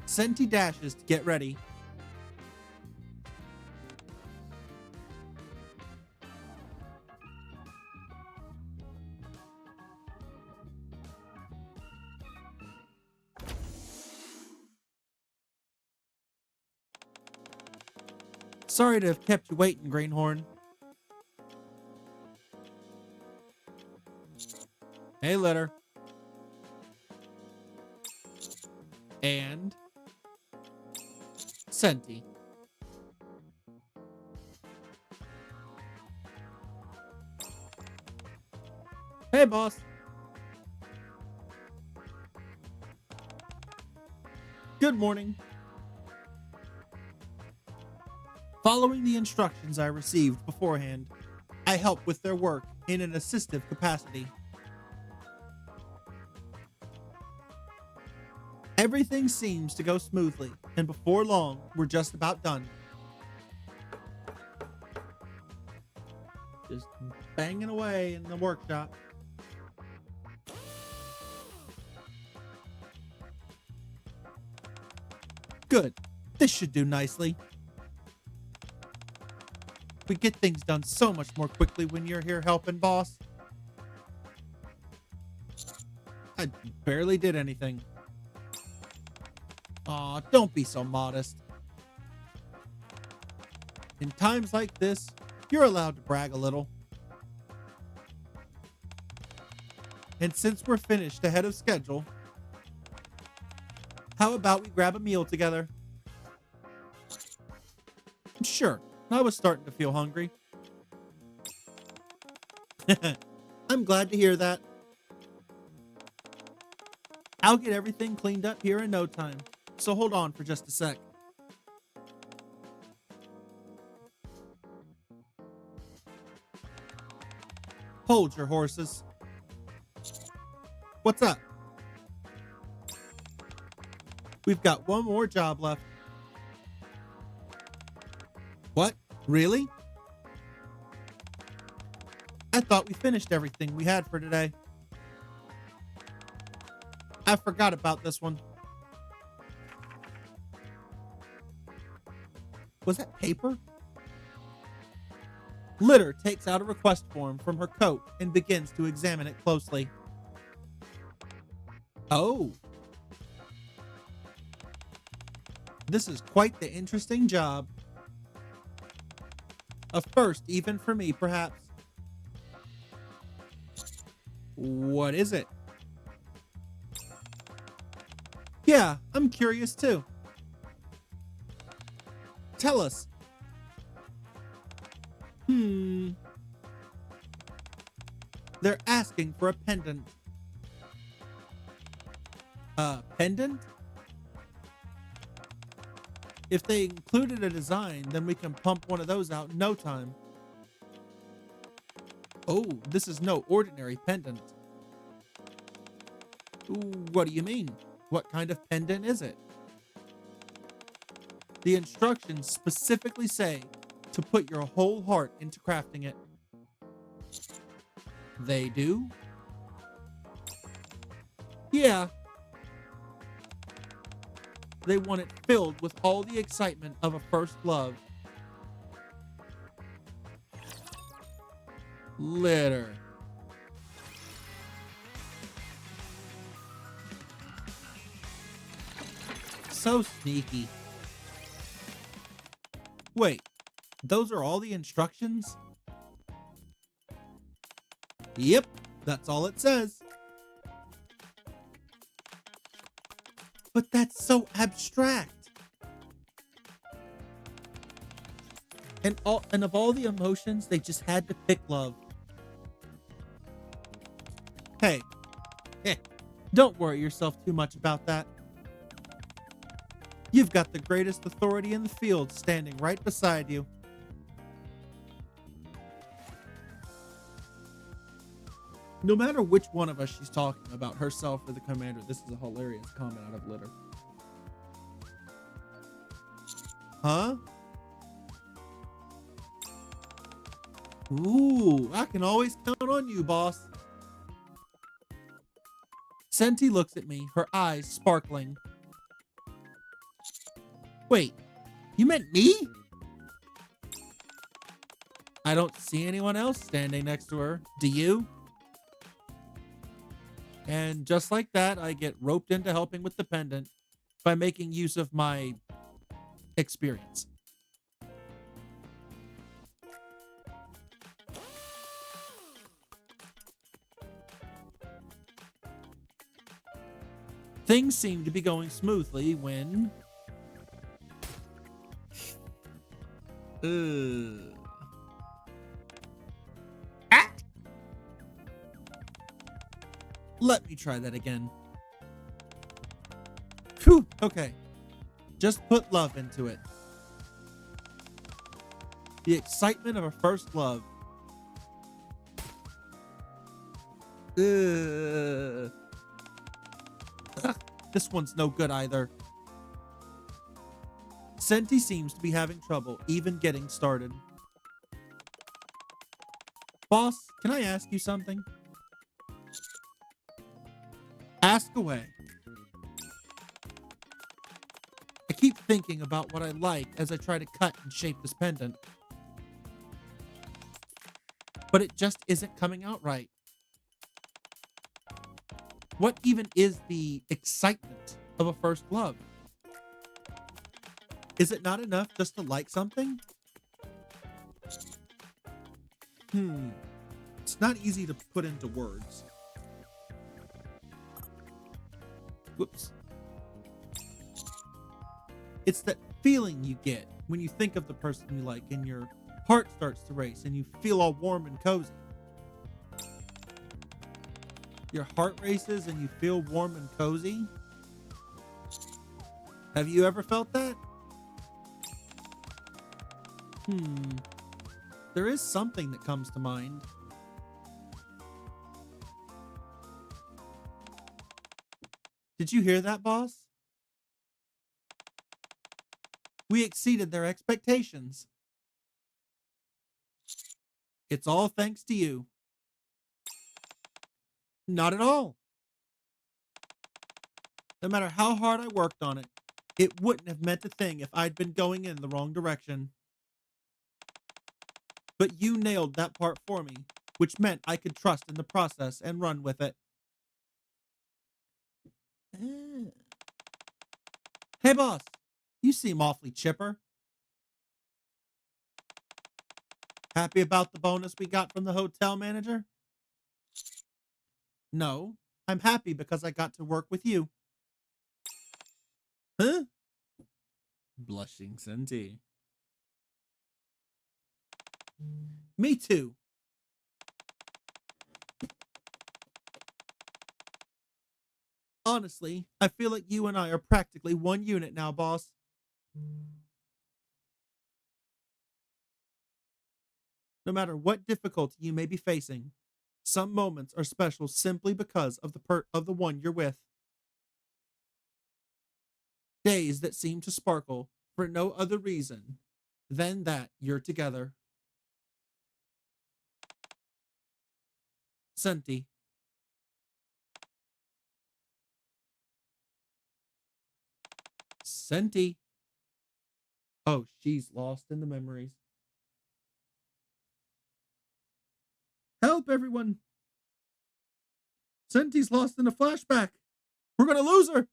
Centi dashes to get ready. Sorry to have kept you waiting, Greenhorn. Hey, Letter. And Centi. Hey, boss. Good morning. Following the instructions I received beforehand, I help with their work in an assistive capacity. Everything seems to go smoothly, and before long, we're just about done. Just banging away in the workshop. Good. This should do nicely. We get things done so much more quickly when you're here helping, boss. I barely did anything. Aw, don't be so modest. In times like this, you're allowed to brag a little. And since we're finished ahead of schedule, how about we grab a meal together? Sure, I was starting to feel hungry. I'm glad to hear that. I'll get everything cleaned up here in no time, so hold on for just a sec. Hold your horses. What's up? We've got one more job left. What? Really? I thought we finished everything we had for today. I forgot about this one. Was that paper? Litter takes out a request form from her coat and begins to examine it closely. Oh. This is quite the interesting job. A first even for me, perhaps. What is it? Yeah, I'm curious too. Tell us. They're asking for a pendant. pendant? If they included a design, then we can pump one of those out in no time. Oh, this is no ordinary pendant. What do you mean? What kind of pendant is it? The instructions specifically say to put your whole heart into crafting it. They do? Yeah. They want it filled with all the excitement of a first love. Litter. So sneaky. Wait, those are all the instructions? Yep, that's all it says. But that's so abstract. And of all the emotions, they just had to pick love. Hey, don't worry yourself too much about that. You've got the greatest authority in the field standing right beside you. No matter which one of us she's talking about, herself or the commander, this is a hilarious comment out of Litter. Huh? Ooh, I can always count on you, boss. Centi looks at me, her eyes sparkling. Wait, you meant me? I don't see anyone else standing next to her. Do you? And just like that, I get roped into helping with the pendant by making use of my experience. Things seem to be going smoothly when... Let me try that again. Phew, okay. Just put love into it. The excitement of a first love. This one's no good either. Centi seems to be having trouble even getting started. Boss, can I ask you something? Ask away. I keep thinking about what I like as I try to cut and shape this pendant. But it just isn't coming out right. What even is the excitement of a first love? Is it not enough just to like something? It's not easy to put into words. Whoops. It's that feeling you get when you think of the person you like and your heart starts to race and you feel all warm and cozy. Your heart races and you feel warm and cozy? Have you ever felt that? There is something that comes to mind. Did you hear that, boss? We exceeded their expectations. It's all thanks to you. Not at all. No matter how hard I worked on it, it wouldn't have meant a thing if I'd been going in the wrong direction. But you nailed that part for me, which meant I could trust in the process and run with it. Hey, boss, you seem awfully chipper. Happy about the bonus we got from the hotel manager? No, I'm happy because I got to work with you. Huh? Blushing Centi. Me too. Honestly, I feel like you and I are practically one unit now, boss. No matter what difficulty you may be facing, some moments are special simply because of the one you're with. Days that seem to sparkle for no other reason than that you're together. Centi. Centi. Oh, she's lost in the memories. Help, everyone! Centi's lost in a flashback. We're gonna lose her.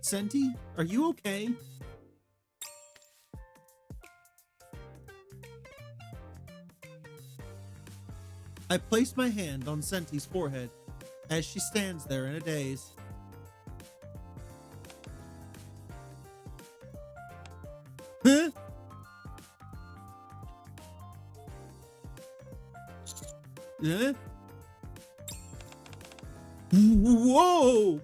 Centi, are you okay? I place my hand on Centi's forehead as she stands there in a daze. Huh? Huh? Whoa!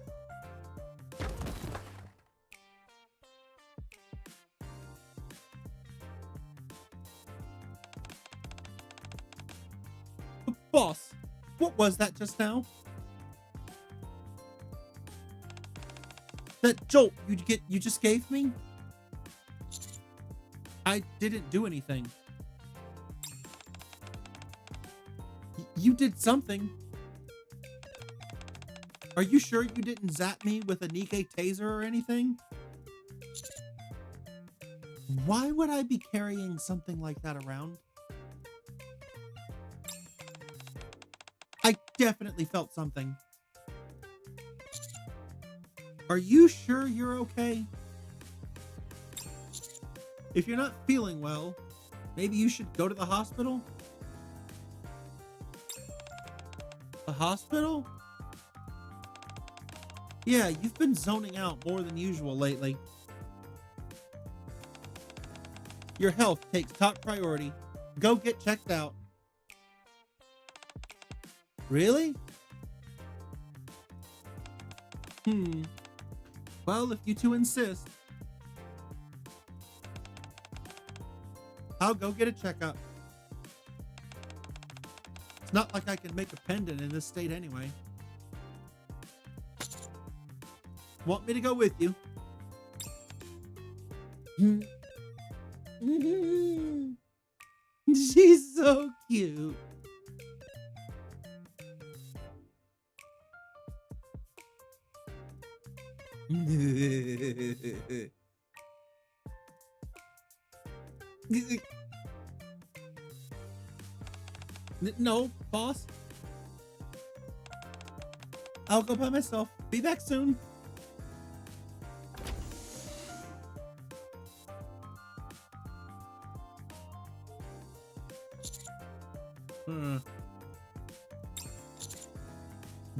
Boss, what was that just now? That jolt you just gave me? I didn't do anything. You did something. Are you sure you didn't zap me with a Nikke taser or anything? Why would I be carrying something like that around? I definitely felt something. Are you sure you're okay? If you're not feeling well, maybe you should go to the hospital? The hospital? Yeah, you've been zoning out more than usual lately. Your health takes top priority. Go get checked out. Really? Well, if you two insist, I'll go get a checkup. It's not like I can make a pendant in this state anyway. Want me to go with you? She's so cute. No, boss. I'll go by myself. Be back soon.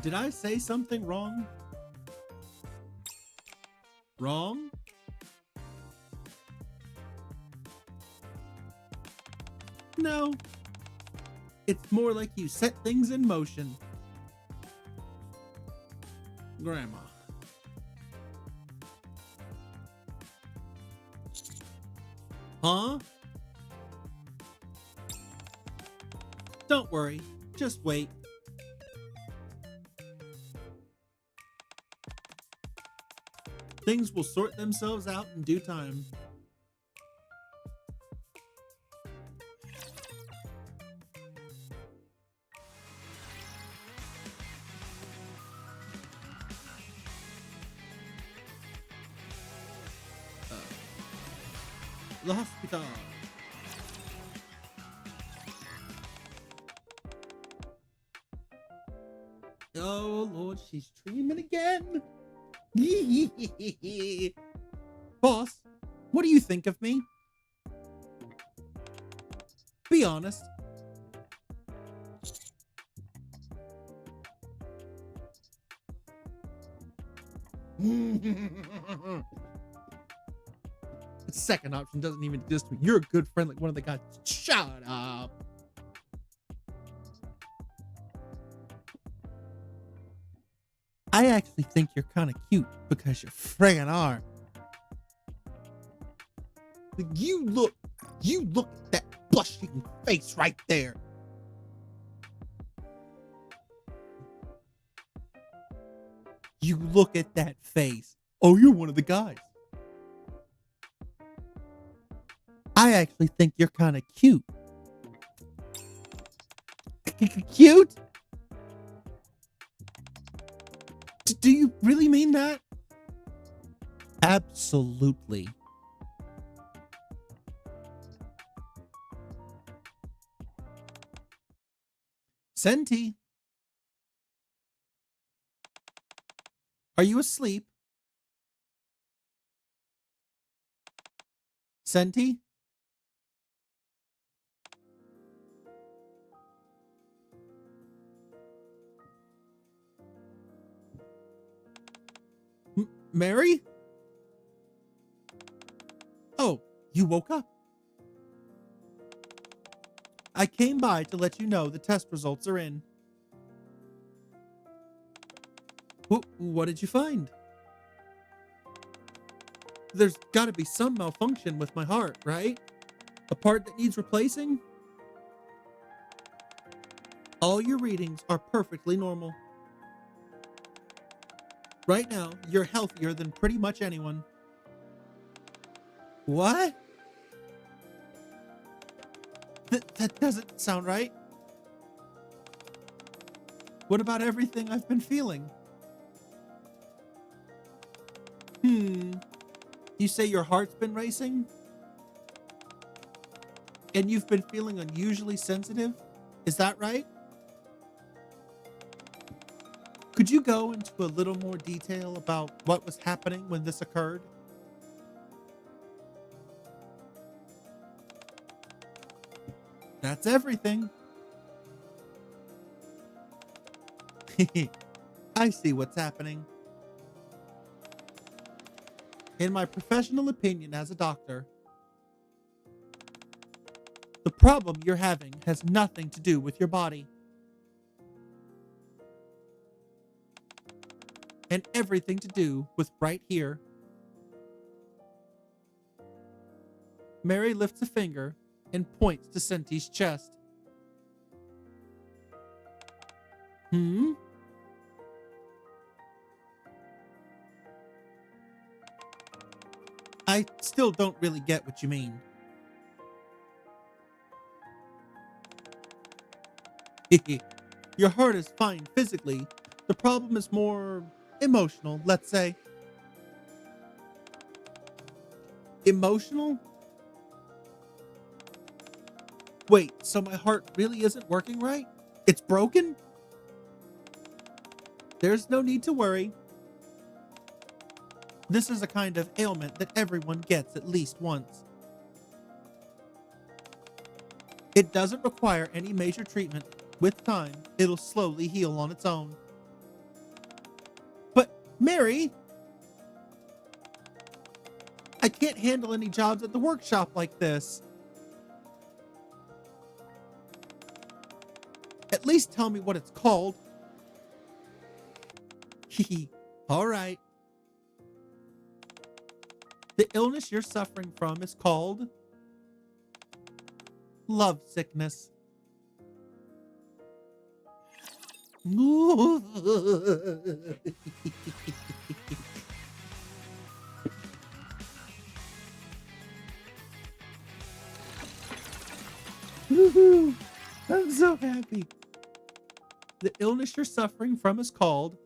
Did I say something wrong? Wrong? No. It's more like you set things in motion. Grandma. Huh? Don't worry. Just wait. Things will sort themselves out in due time. The hospital. Oh Lord, she's dreaming again. Boss, what do you think of me? Be honest. The second option doesn't even exist to me. You're a good friend like one of the guys. Shut up. I actually think you're kind of cute because you're friggin' are. You look at that blushing face right there. You look at that face. Oh, you're one of the guys. I actually think you're kind of cute. Cute? Do you really mean that? Absolutely. Centi, are you asleep? Centi? Mary? Oh, you woke up. I came by to let you know the test results are in. What did you find? There's gotta be some malfunction with my heart, right? A part that needs replacing? All your readings are perfectly normal. Right now, you're healthier than pretty much anyone. What? That doesn't sound right. What about everything I've been feeling? You say your heart's been racing? And you've been feeling unusually sensitive? Is that right? Could you go into a little more detail about what was happening when this occurred? That's everything. I see what's happening. In my professional opinion as a doctor, the problem you're having has nothing to do with your body. And everything to do with right here. Mary lifts a finger and points to Centi's chest. I still don't really get what you mean. Your heart is fine physically. The problem is more emotional, let's say. Emotional? Wait, so my heart really isn't working right? It's broken? There's no need to worry. This is a kind of ailment that everyone gets at least once. It doesn't require any major treatment. With time, it'll slowly heal on its own. But, Mary, I can't handle any jobs at the workshop like this. At least tell me what it's called. Hehe, all right. The illness you're suffering from is called love sickness. Woohoo! I'm so happy. The illness you're suffering from is called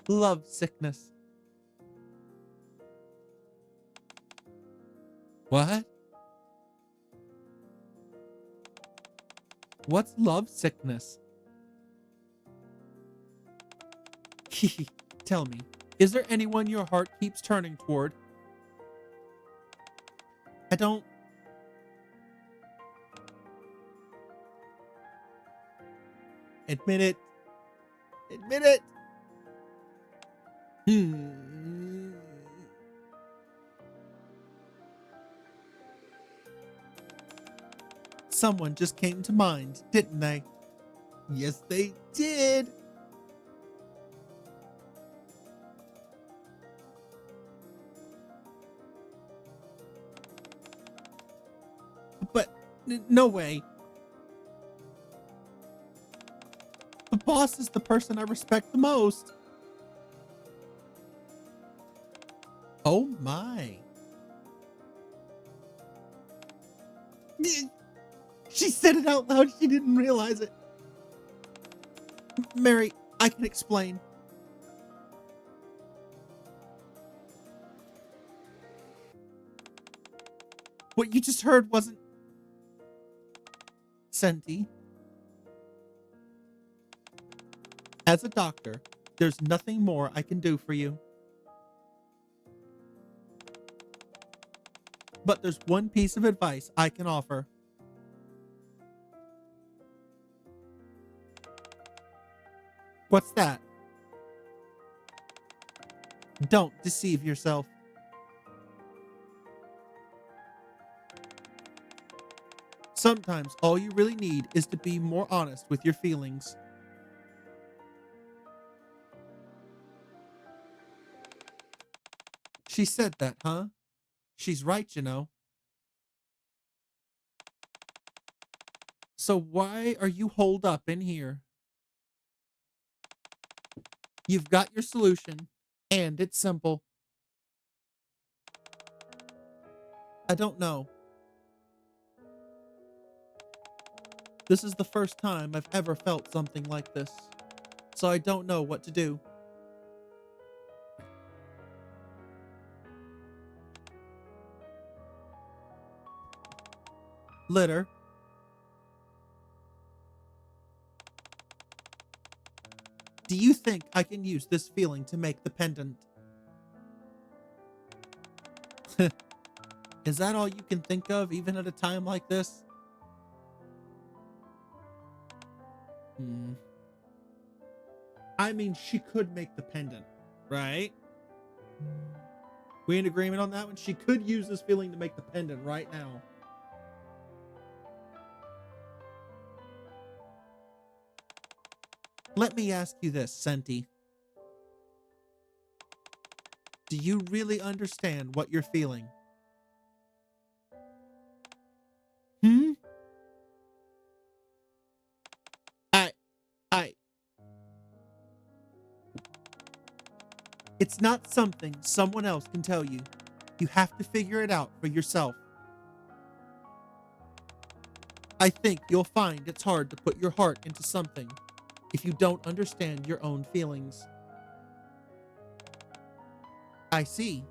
love sickness. What? What's love sickness? Tell me, is there anyone your heart keeps turning toward? I don't... Admit it. Admit it. Hmm. Someone just came to mind, didn't they? Yes, they did. But no way. The boss is the person I respect the most. Oh my. She said it out loud. She didn't realize it. Mary, I can explain. What you just heard wasn't Centi. As a doctor, there's nothing more I can do for you. But there's one piece of advice I can offer. What's that? Don't deceive yourself. Sometimes all you really need is to be more honest with your feelings. She said that, huh? She's right, you know. So why are you holed up in here? You've got your solution, and it's simple. I don't know. This is the first time I've ever felt something like this, so I don't know what to do. Litter. Do you think I can use this feeling to make the pendant? Is that all you can think of, even at a time like this? I mean, she could make the pendant, right? We in agreement on that one? She could use this feeling to make the pendant right now. Let me ask you this, Centi. Do you really understand what you're feeling? Hmm? I... It's not something someone else can tell you. You have to figure it out for yourself. I think you'll find it's hard to put your heart into something if you don't understand your own feelings. I see.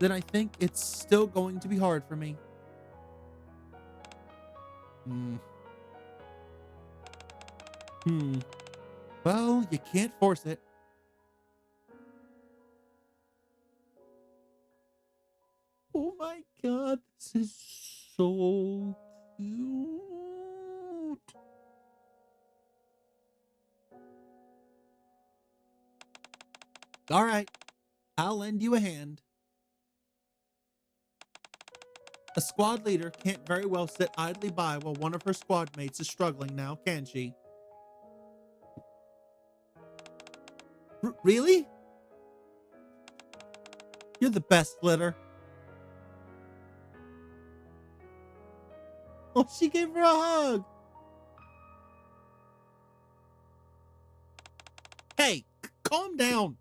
Then I think it's still going to be hard for me. Well, you can't force it. Oh my god, this is so cute. All right, I'll lend you a hand. A squad leader can't very well sit idly by while one of her squad mates is struggling now, can she? Really? You're the best, Litter. Oh, she gave her a hug. Hey, calm down.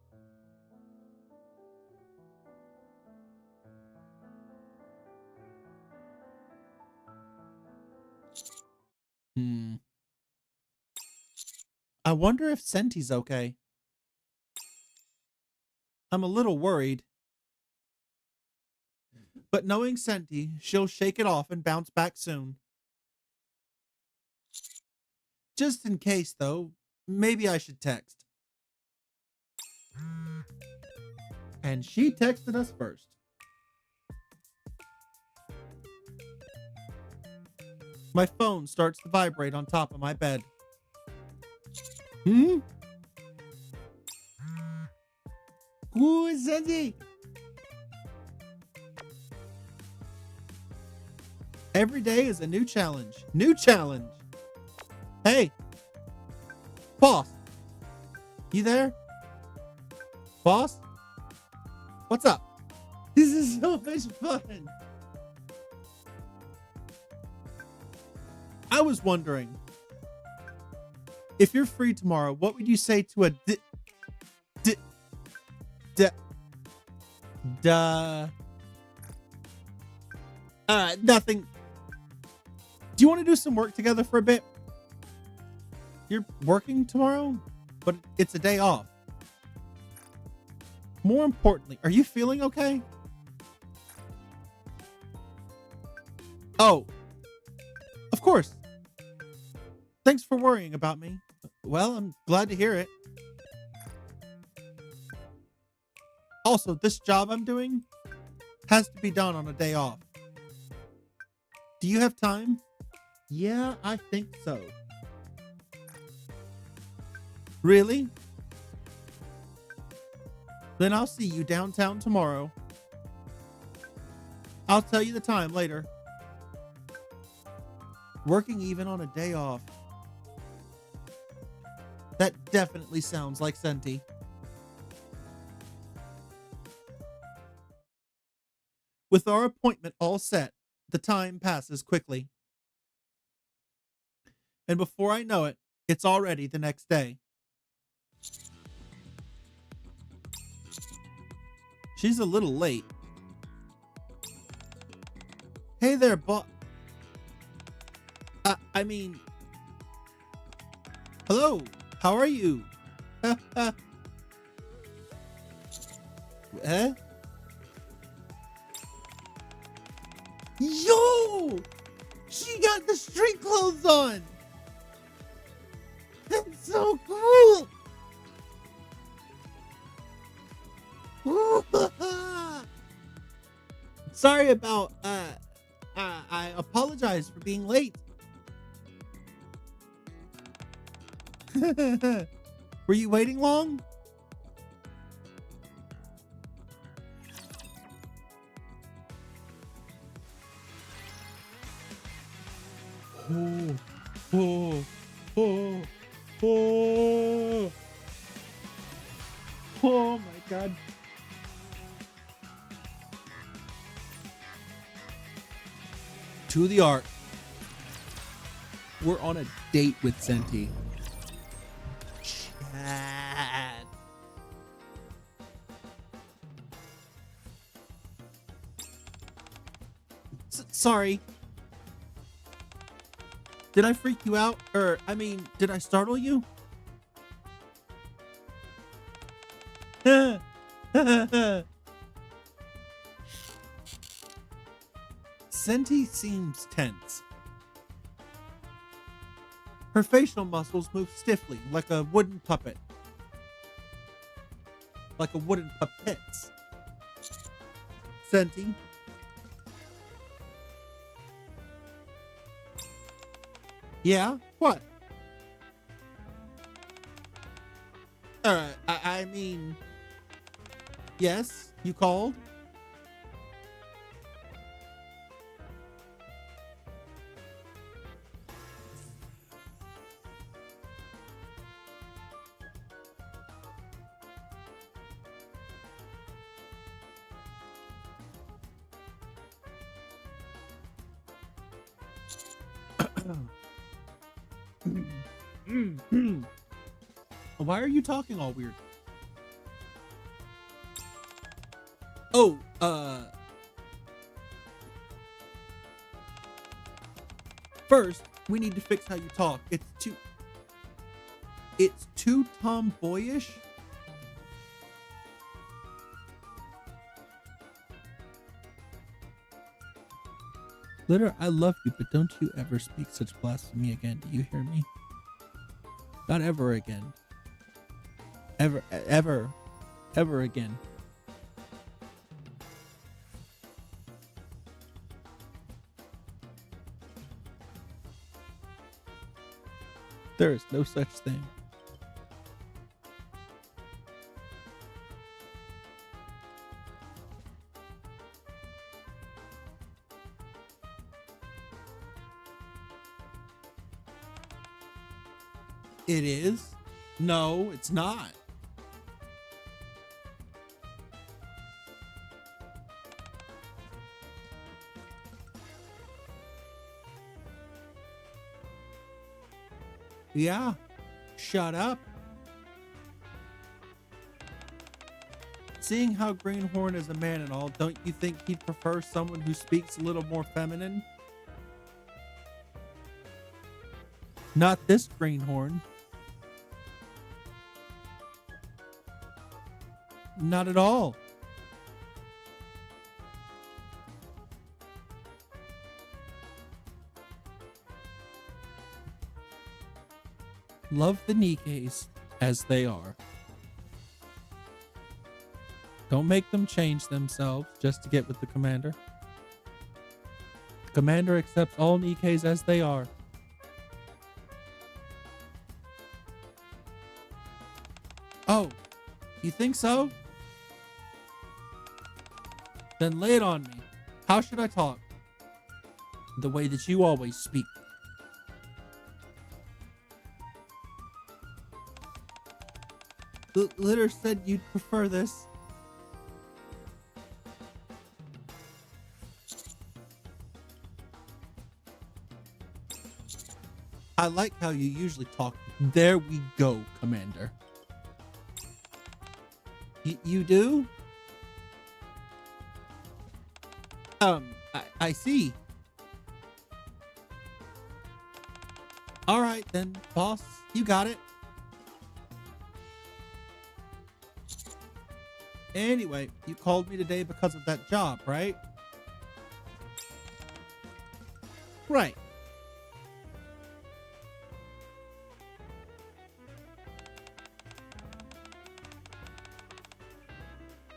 I wonder if Centi's okay. I'm a little worried. But knowing Centi, she'll shake it off and bounce back soon. Just in case, though, maybe I should text. And she texted us first. My phone starts to vibrate on top of my bed. Ooh, Centi. Every day is a new challenge. New challenge. Hey. Boss. You there? Boss? What's up? This is so much fun. I was wondering, if you're free tomorrow, what would you say to a nothing. Do you want to do some work together for a bit? You're working tomorrow, but it's a day off. More importantly, are you feeling okay? Oh, of course. Thanks for worrying about me. Well, I'm glad to hear it. Also, this job I'm doing has to be done on a day off. Do you have time? Yeah, I think so. Really? Then I'll see you downtown tomorrow. I'll tell you the time later. Working even on a day off. That definitely sounds like Centi. With our appointment all set, the time passes quickly. And before I know it, it's already the next day. She's a little late. Hey there, I mean... Hello, how are you? Eh? Yo! She got the street clothes on! That's so cool! Sorry about, I apologize for being late. Were you waiting long? Oh, oh, oh, oh. Oh my God. To the art. We're on a date with Centi. Chad. Sorry. Did I freak you out? Or, I mean, did I startle you? Centi seems tense. Her facial muscles move stiffly, like a wooden puppet. Like a wooden puppet. Centi. Yeah? What? I mean... Yes? You called? Why are you talking all weird? Oh, first, we need to fix how you talk. It's too tomboyish. Litter, I love you, but don't you ever speak such blasphemy again. Do you hear me? Not ever again. Ever again. There is no such thing. It is? No, it's not. Yeah, shut up. Seeing how Greenhorn is a man and all, don't you think he'd prefer someone who speaks a little more feminine? Not this Greenhorn. Not at all. Love the Nikkes as they are. Don't make them change themselves just to get with the commander. The commander accepts all Nikkes as they are. Oh, you think so? Then lay it on me. How should I talk? The way that you always speak. Litter said you'd prefer this. I like how you usually talk. There we go, Commander. You do? I see. All right then, boss. You got it. Anyway, you called me today because of that job, right? Right.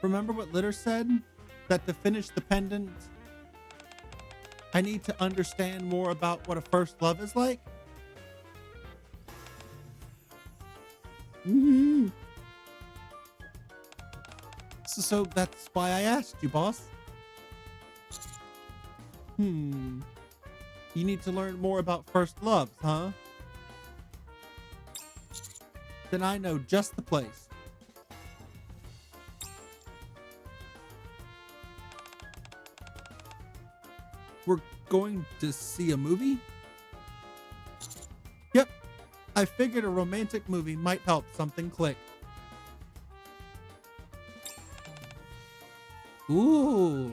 Remember what Litter said? That to finish the pendant, I need to understand more about what a first love is like? Mm-hmm. So that's why I asked you, boss. You need to learn more about first loves, huh? Then I know just the place. We're going to see a movie? Yep. I figured a romantic movie might help something click. Ooh.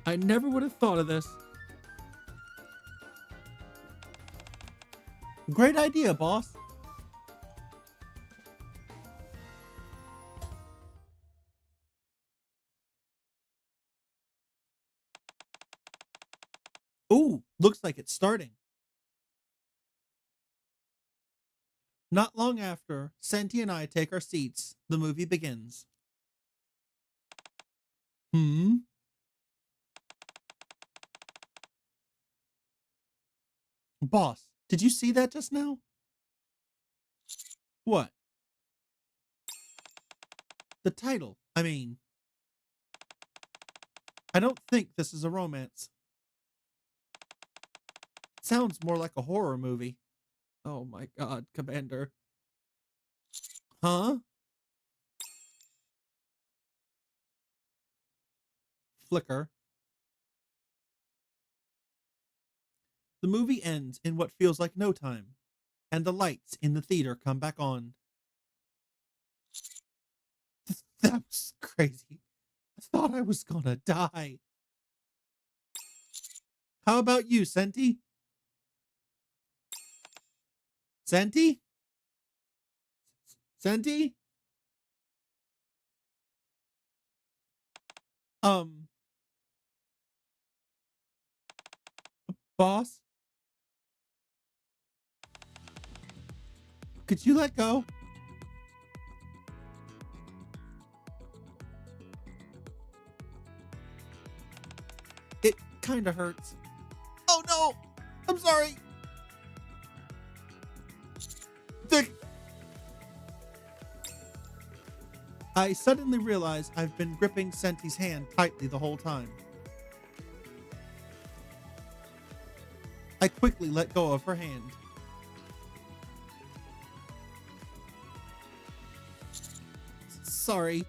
I never would have thought of this. Great idea, boss. Ooh, looks like it's starting. Not long after Centi and I take our seats, the movie begins. Boss, did you see that just now? What? The title. I don't think this is a romance. It sounds more like a horror movie. Oh my god, Commander. Huh? Flicker. The movie ends in what feels like no time, and the lights in the theater come back on. That was crazy. I thought I was gonna die. How about you, Centi? Centi? Centi? Um, boss? Could you let go? It kinda hurts. Oh no! I'm sorry! I suddenly realize I've been gripping Centi's hand tightly the whole time. I quickly let go of her hand. sorry.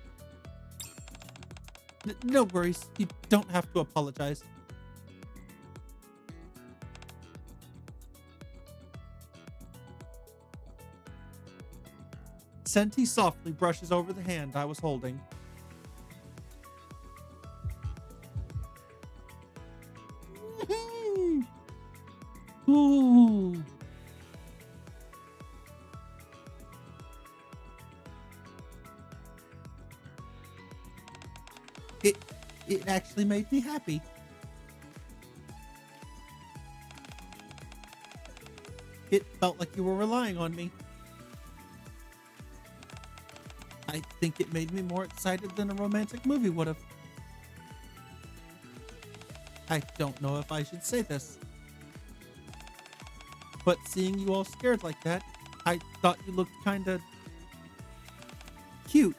No worries. You don't have to apologize. Centi softly brushes over the hand I was holding. Ooh. It actually made me happy. It felt like you were relying on me. I think it made me more excited than a romantic movie would have. I don't know if I should say this, but seeing you all scared like that, I thought you looked kinda cute.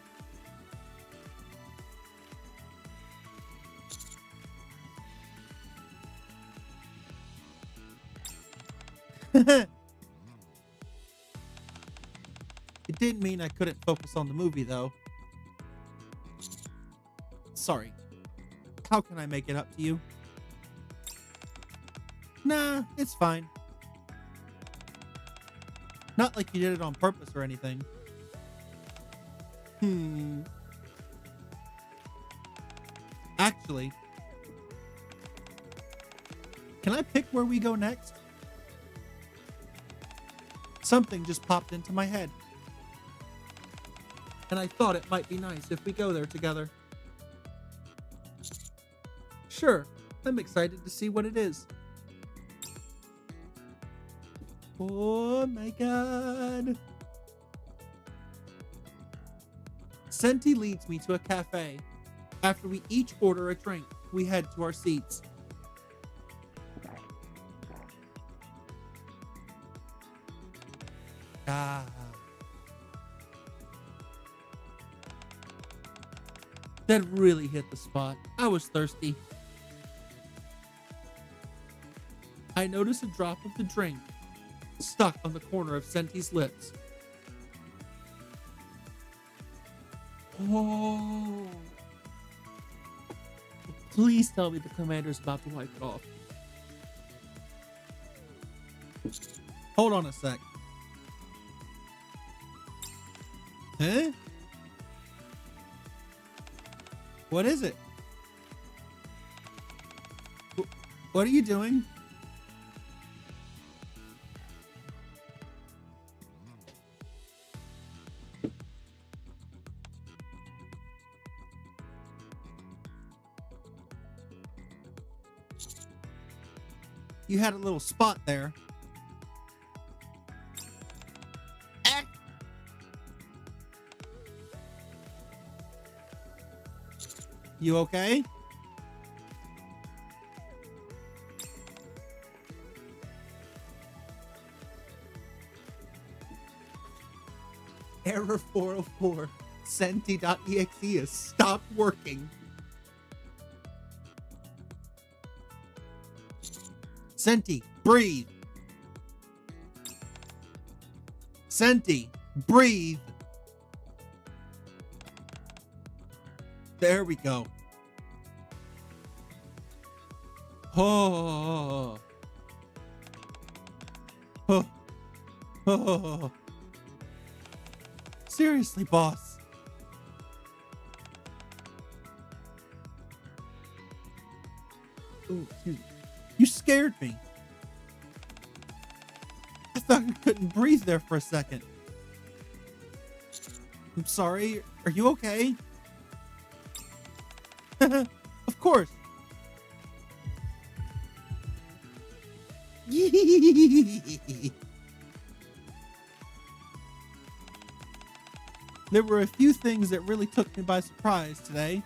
It didn't mean I couldn't focus on the movie, though. Sorry. How can I make it up to you? Nah, it's fine. Not like you did it on purpose or anything. Actually, can I pick where we go next? Something just popped into my head, and I thought it might be nice if we go there together. Sure, I'm excited to see what it is. Oh my god. Centi leads me to a cafe. After we each order a drink, we head to our seats. That really hit the spot. I was thirsty. I noticed a drop of the drink stuck on the corner of Centi's lips. Oh. Please tell me the commander's about to wipe it off. Hold on a sec. Huh? What is it? What are you doing? You had a little spot there. You okay? Error 404. Centi.exe has stopped working. Centi, breathe. Centi, breathe. There we go. Oh. Oh. Oh. Seriously, boss. Oh, excuse me. You scared me. I thought I couldn't breathe there for a second. I'm sorry. Are you okay? Of course. There were a few things that really took me by surprise today.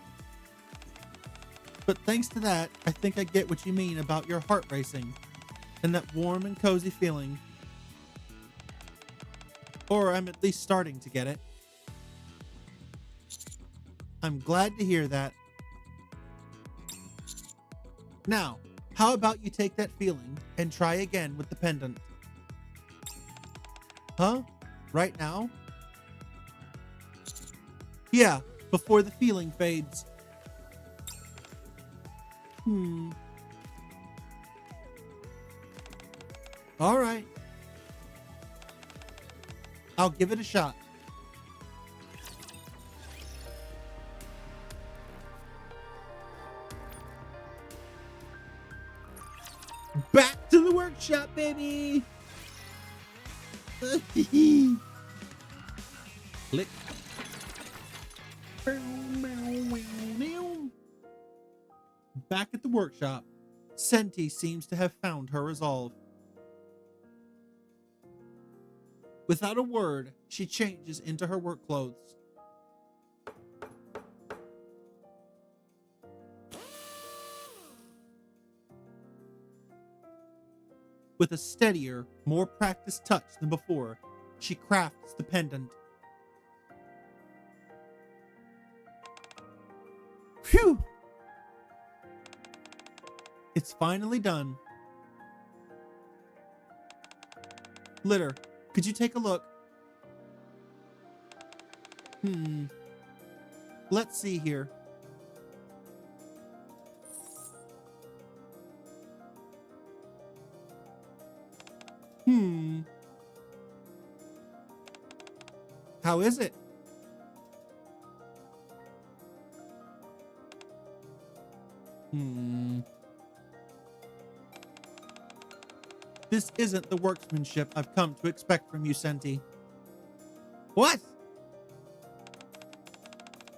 But thanks to that, I think I get what you mean about your heart racing and that warm and cozy feeling. Or I'm at least starting to get it. I'm glad to hear that. Now, how about you take that feeling and try again with the pendant? Huh? Right now? Yeah, before the feeling fades. All right. I'll give it a shot. Back to the workshop, baby. Click. Back at the workshop, Centi seems to have found her resolve. Without a word, she changes into her work clothes. With a steadier, more practiced touch than before, she crafts the pendant. Phew! It's finally done. Litter, could you take a look? Let's see here. How is it? This isn't the workmanship I've come to expect from you, Centi. What?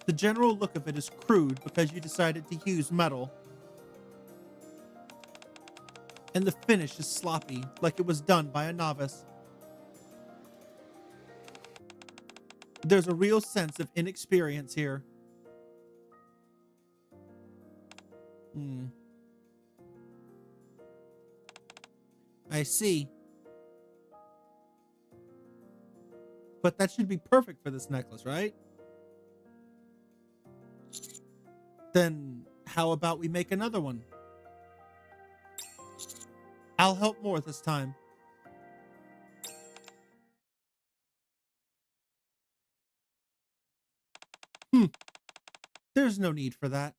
The general look of it is crude because you decided to use metal. And the finish is sloppy, like it was done by a novice. There's a real sense of inexperience here. I see. But that should be perfect for this necklace, right? Then how about we make another one? I'll help more this time. There's no need for that.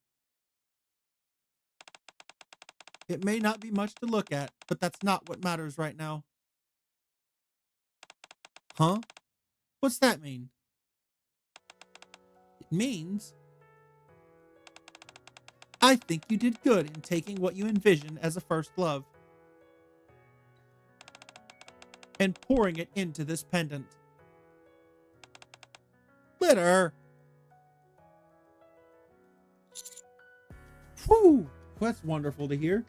It may not be much to look at, but that's not what matters right now. Huh? What's that mean? It means I think you did good in taking what you envisioned as a first love and pouring it into this pendant. Litter! Whew! That's wonderful to hear.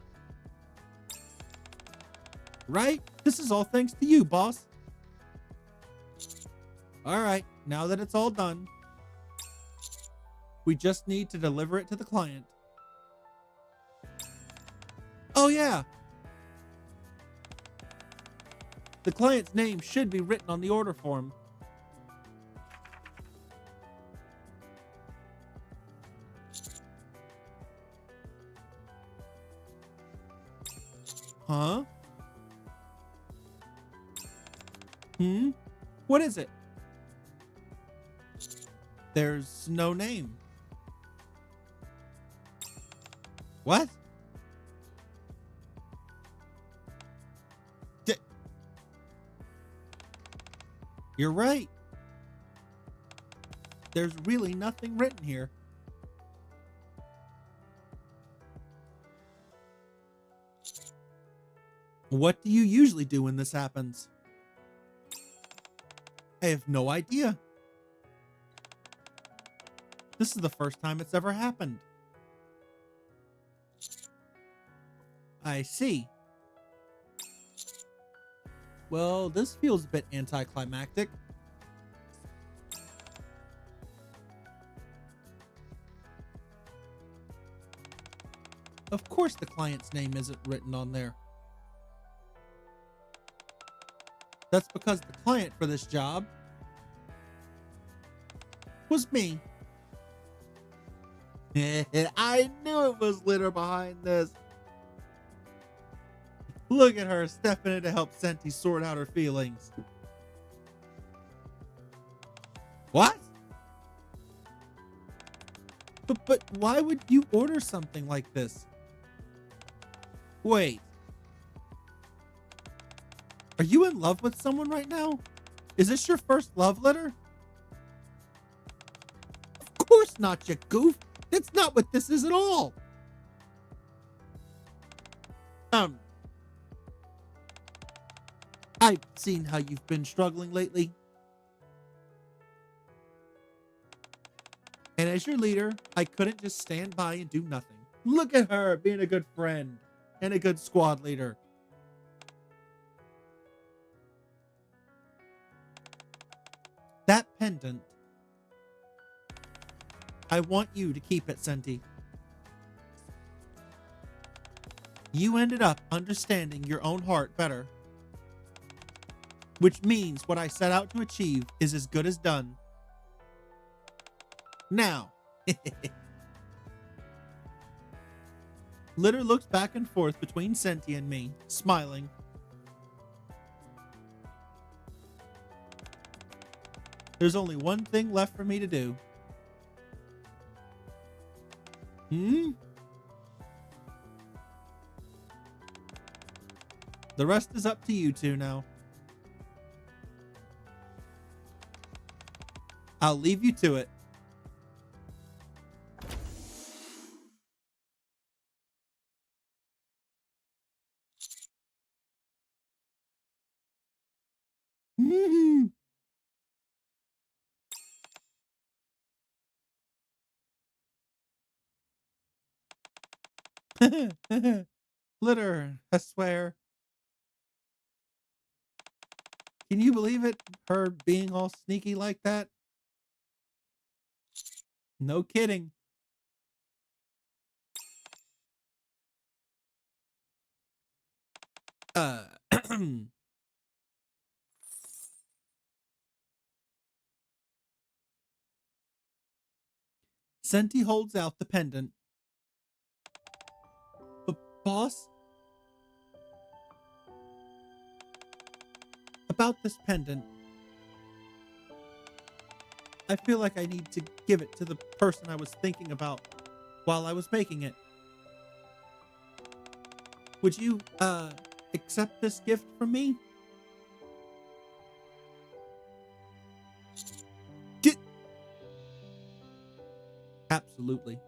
Right? This is all thanks to you, boss. Alright, now that it's all done, we just need to deliver it to the client. Oh yeah! The client's name should be written on the order form. Huh? What is it? There's no name. What? You're right. There's really nothing written here. What do you usually do when this happens? I have no idea. This is the first time it's ever happened. I see. Well, this feels a bit anticlimactic. Of course the client's name isn't written on there. That's because the client for this job was me. I knew it was Litter behind this. Look at her stepping in to help Centi sort out her feelings. What? But why would you order something like this? Wait. Are you in love with someone right now? Is this your first love letter? Of course not, you goof. That's not what this is at all. I've seen how you've been struggling lately. And as your leader, I couldn't just stand by and do nothing. Look at her being a good friend and a good squad leader. That pendant, I want you to keep it, Centi. You ended up understanding your own heart better, which means what I set out to achieve is as good as done. Now, Litter looks back and forth between Centi and me, smiling. There's only one thing left for me to do. The rest is up to you two now. I'll leave you to it. Litter, I swear. Can you believe it? Her being all sneaky like that? No kidding. Centi holds out the pendant. But boss? About this pendant. I feel like I need to give it to the person I was thinking about while I was making it. Would you, accept this gift from me? Absolutely.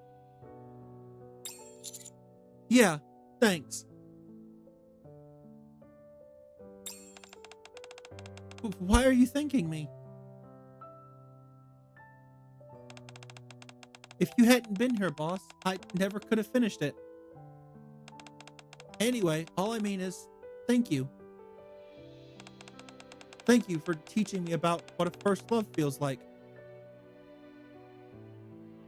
Yeah, thanks. Why are you thanking me? If you hadn't been here, boss, I never could have finished it. Anyway, all I mean is, thank you. Thank you for teaching me about what a first love feels like.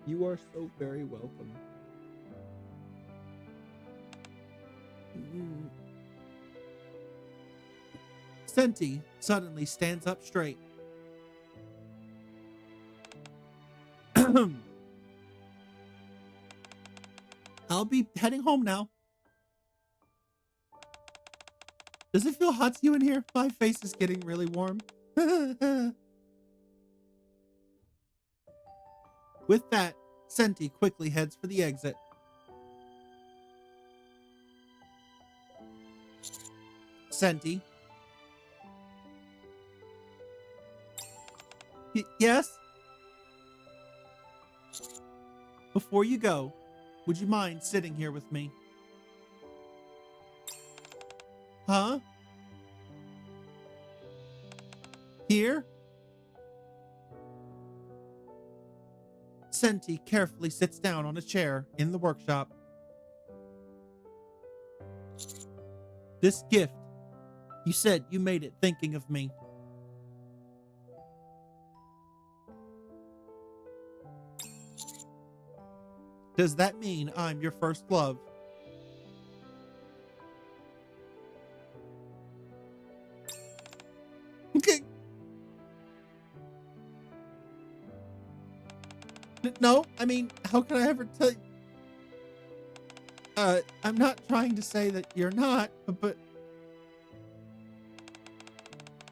You are so very welcome. Centi suddenly stands up straight. I'll be heading home now. Does it feel hot to you in here? My face is getting really warm. With that, Centi quickly heads for the exit. Centi? Yes? Before you go, would you mind sitting here with me? Huh? Here? Centi carefully sits down on a chair in the workshop. This gift, you said you made it thinking of me. Does that mean I'm your first love? Okay. No, I mean, how can I ever tell you? I'm not trying to say that you're not, but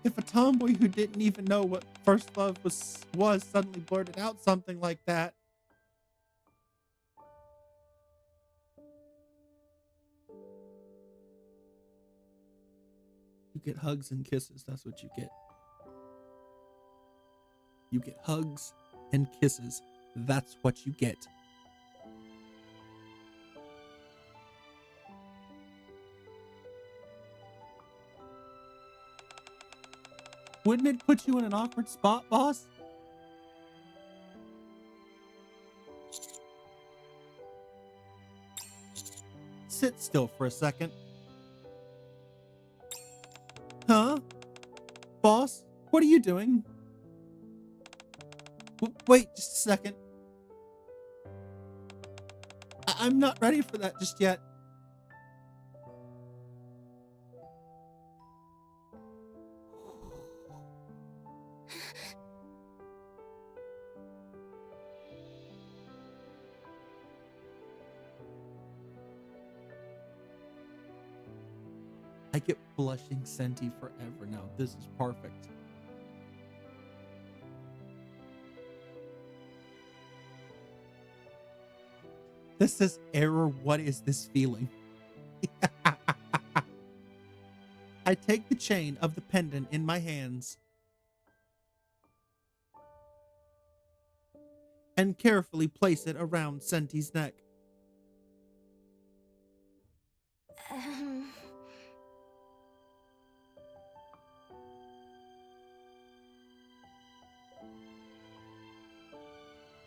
if a tomboy who didn't even know what first love was suddenly blurted out something like that, You get hugs and kisses. That's what you get. You get hugs and kisses. That's what you get. Wouldn't it put you in an awkward spot, boss? Sit still for a second. Huh? Boss, what are you doing? Wait just a second. I'm not ready for that just yet. I get blushing Centi forever now. This is perfect. This says error. What is this feeling? I take the chain of the pendant in my hands and carefully place it around Centi's neck.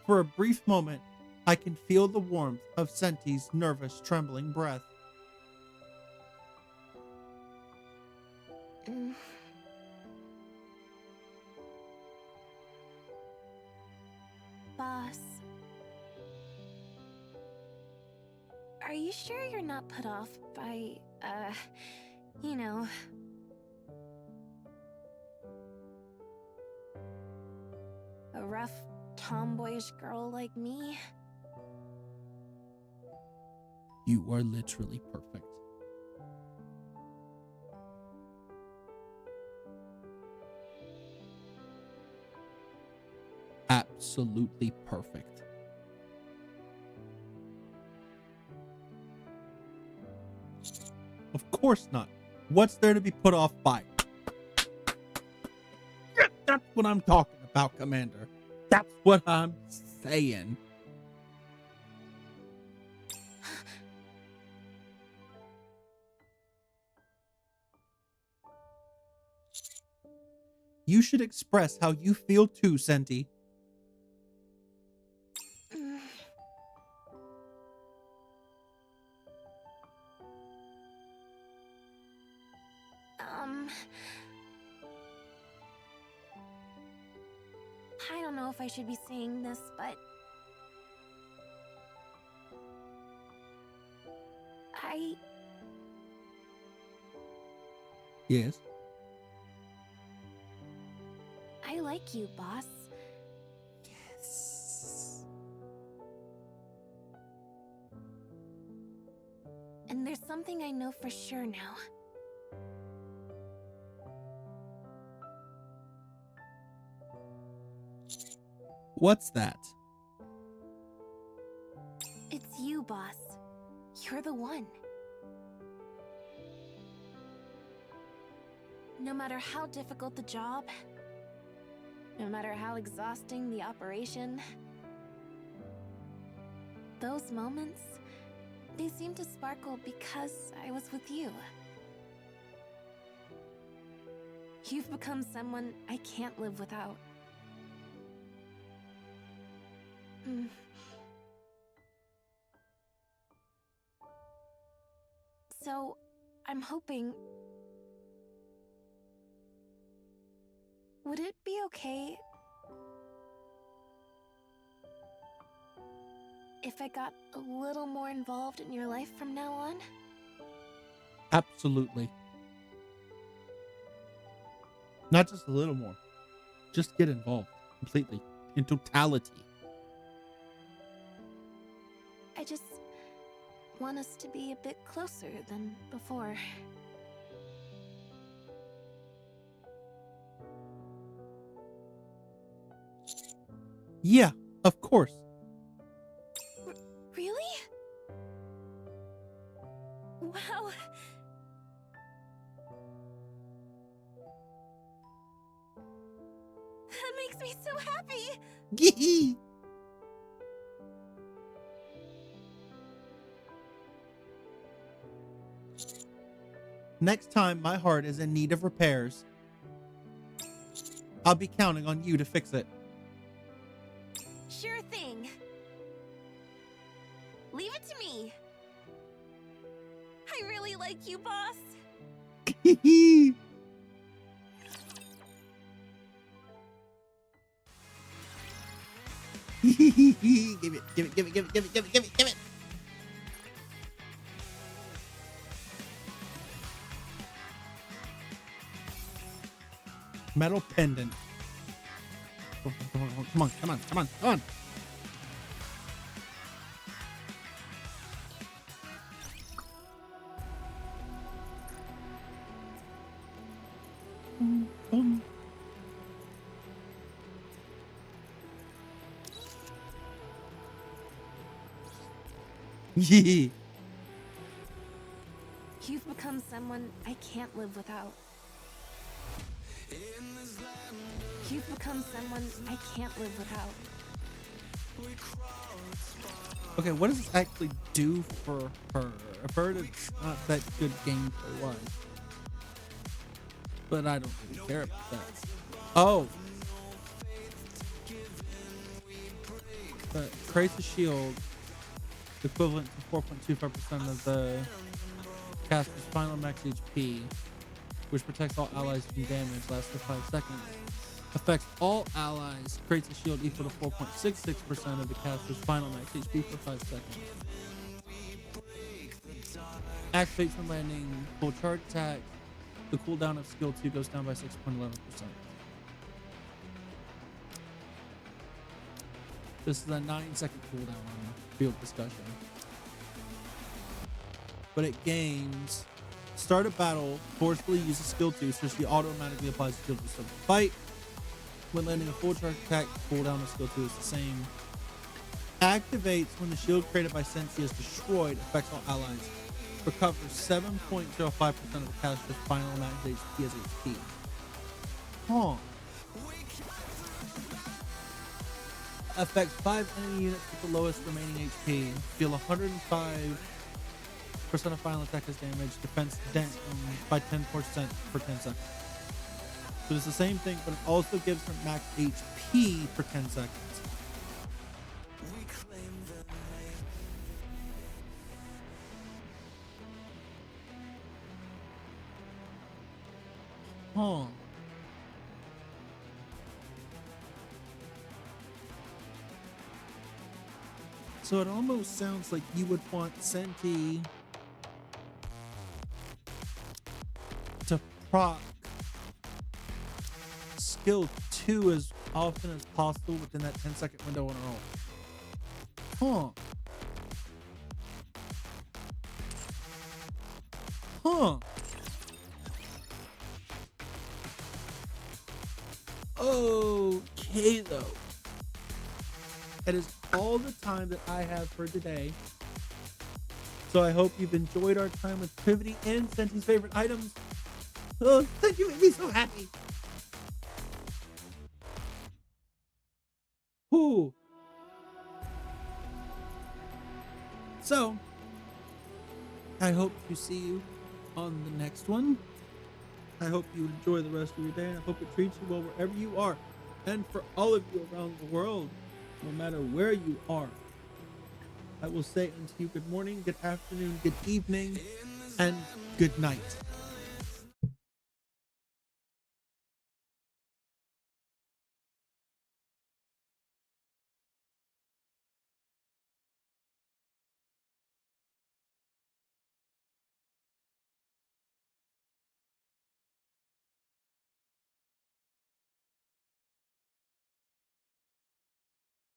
For a brief moment, I can feel the warmth of Centi's nervous, trembling breath. Boss, are you sure you're not put off by, you know, a rough, tomboyish girl like me? You are literally perfect. Absolutely perfect. Of course not. What's there to be put off by? That's what I'm talking about, Commander. That's what I'm saying. You should express how you feel too, Centi. I don't know if I should be saying this, but Yes. I like you, boss. Yes. And there's something I know for sure now. What's that? It's you, boss. You're the one. No matter how difficult the job, no matter how exhausting the operation, those moments, they seem to sparkle because I was with you. You've become someone I can't live without. So, I'm hoping... Would it be okay if I got a little more involved in your life from now on? Absolutely. Not just a little more. Just get involved completely, in totality. I just want us to be a bit closer than before. Yeah, of course. Really? Wow. makes me so happy. Gee. Next time my heart is in need of repairs, I'll be counting on you to fix it. Sure thing. Leave it to me. I really like you, boss. Give it, give it, give it, give it, give it, give it, give it, give it. Metal pendant. Come on, come on, come on, come on, come on. Boom. Yeah. You've become someone I can't live without. You've become someone I can't live without. Okay, what does this actually do for her? I've heard it's not that good gameplay-wise, but I don't really care about that. Oh, creates a shield equivalent to 4.25% of the caster's final max HP, which protects all allies from damage, lasts for 5 seconds. Affects all allies, creates a shield equal to 4.66% of the caster's final max HP for 5 seconds. Activates when landing full charge attack. The cooldown of skill 2 goes down by 6.11%. This is a 9-second cooldown on field discussion. But it gains start a battle, forcefully uses skill 2, so she automatically applies skill 2 to the fight. When landing a full charge attack, cooldown of skill 2 is the same. Activates when the shield created by Centi is destroyed, affects all allies. Recovers 7.05% of the caster's final max HP as HP. Huh. Affects 5 enemy units with the lowest remaining HP. Deal 105% of final attack as damage. Defense dent by 10% for 10 seconds. So it's the same thing, but it also gives her max HP for 10 seconds. Huh. So it almost sounds like you would want Centi to proc skill 2 as often as possible within that 10-second window in a row. Huh. Okay, though. That is all the time that I have for today. So I hope you've enjoyed our time with Privaty and Centi's favorite items. Oh, thank you, made me so happy. Whew. So, I hope to see you on the next one. I hope you enjoy the rest of your day, and I hope it treats you well wherever you are. And for all of you around the world, no matter where you are, I will say unto you good morning, good afternoon, good evening, and good night.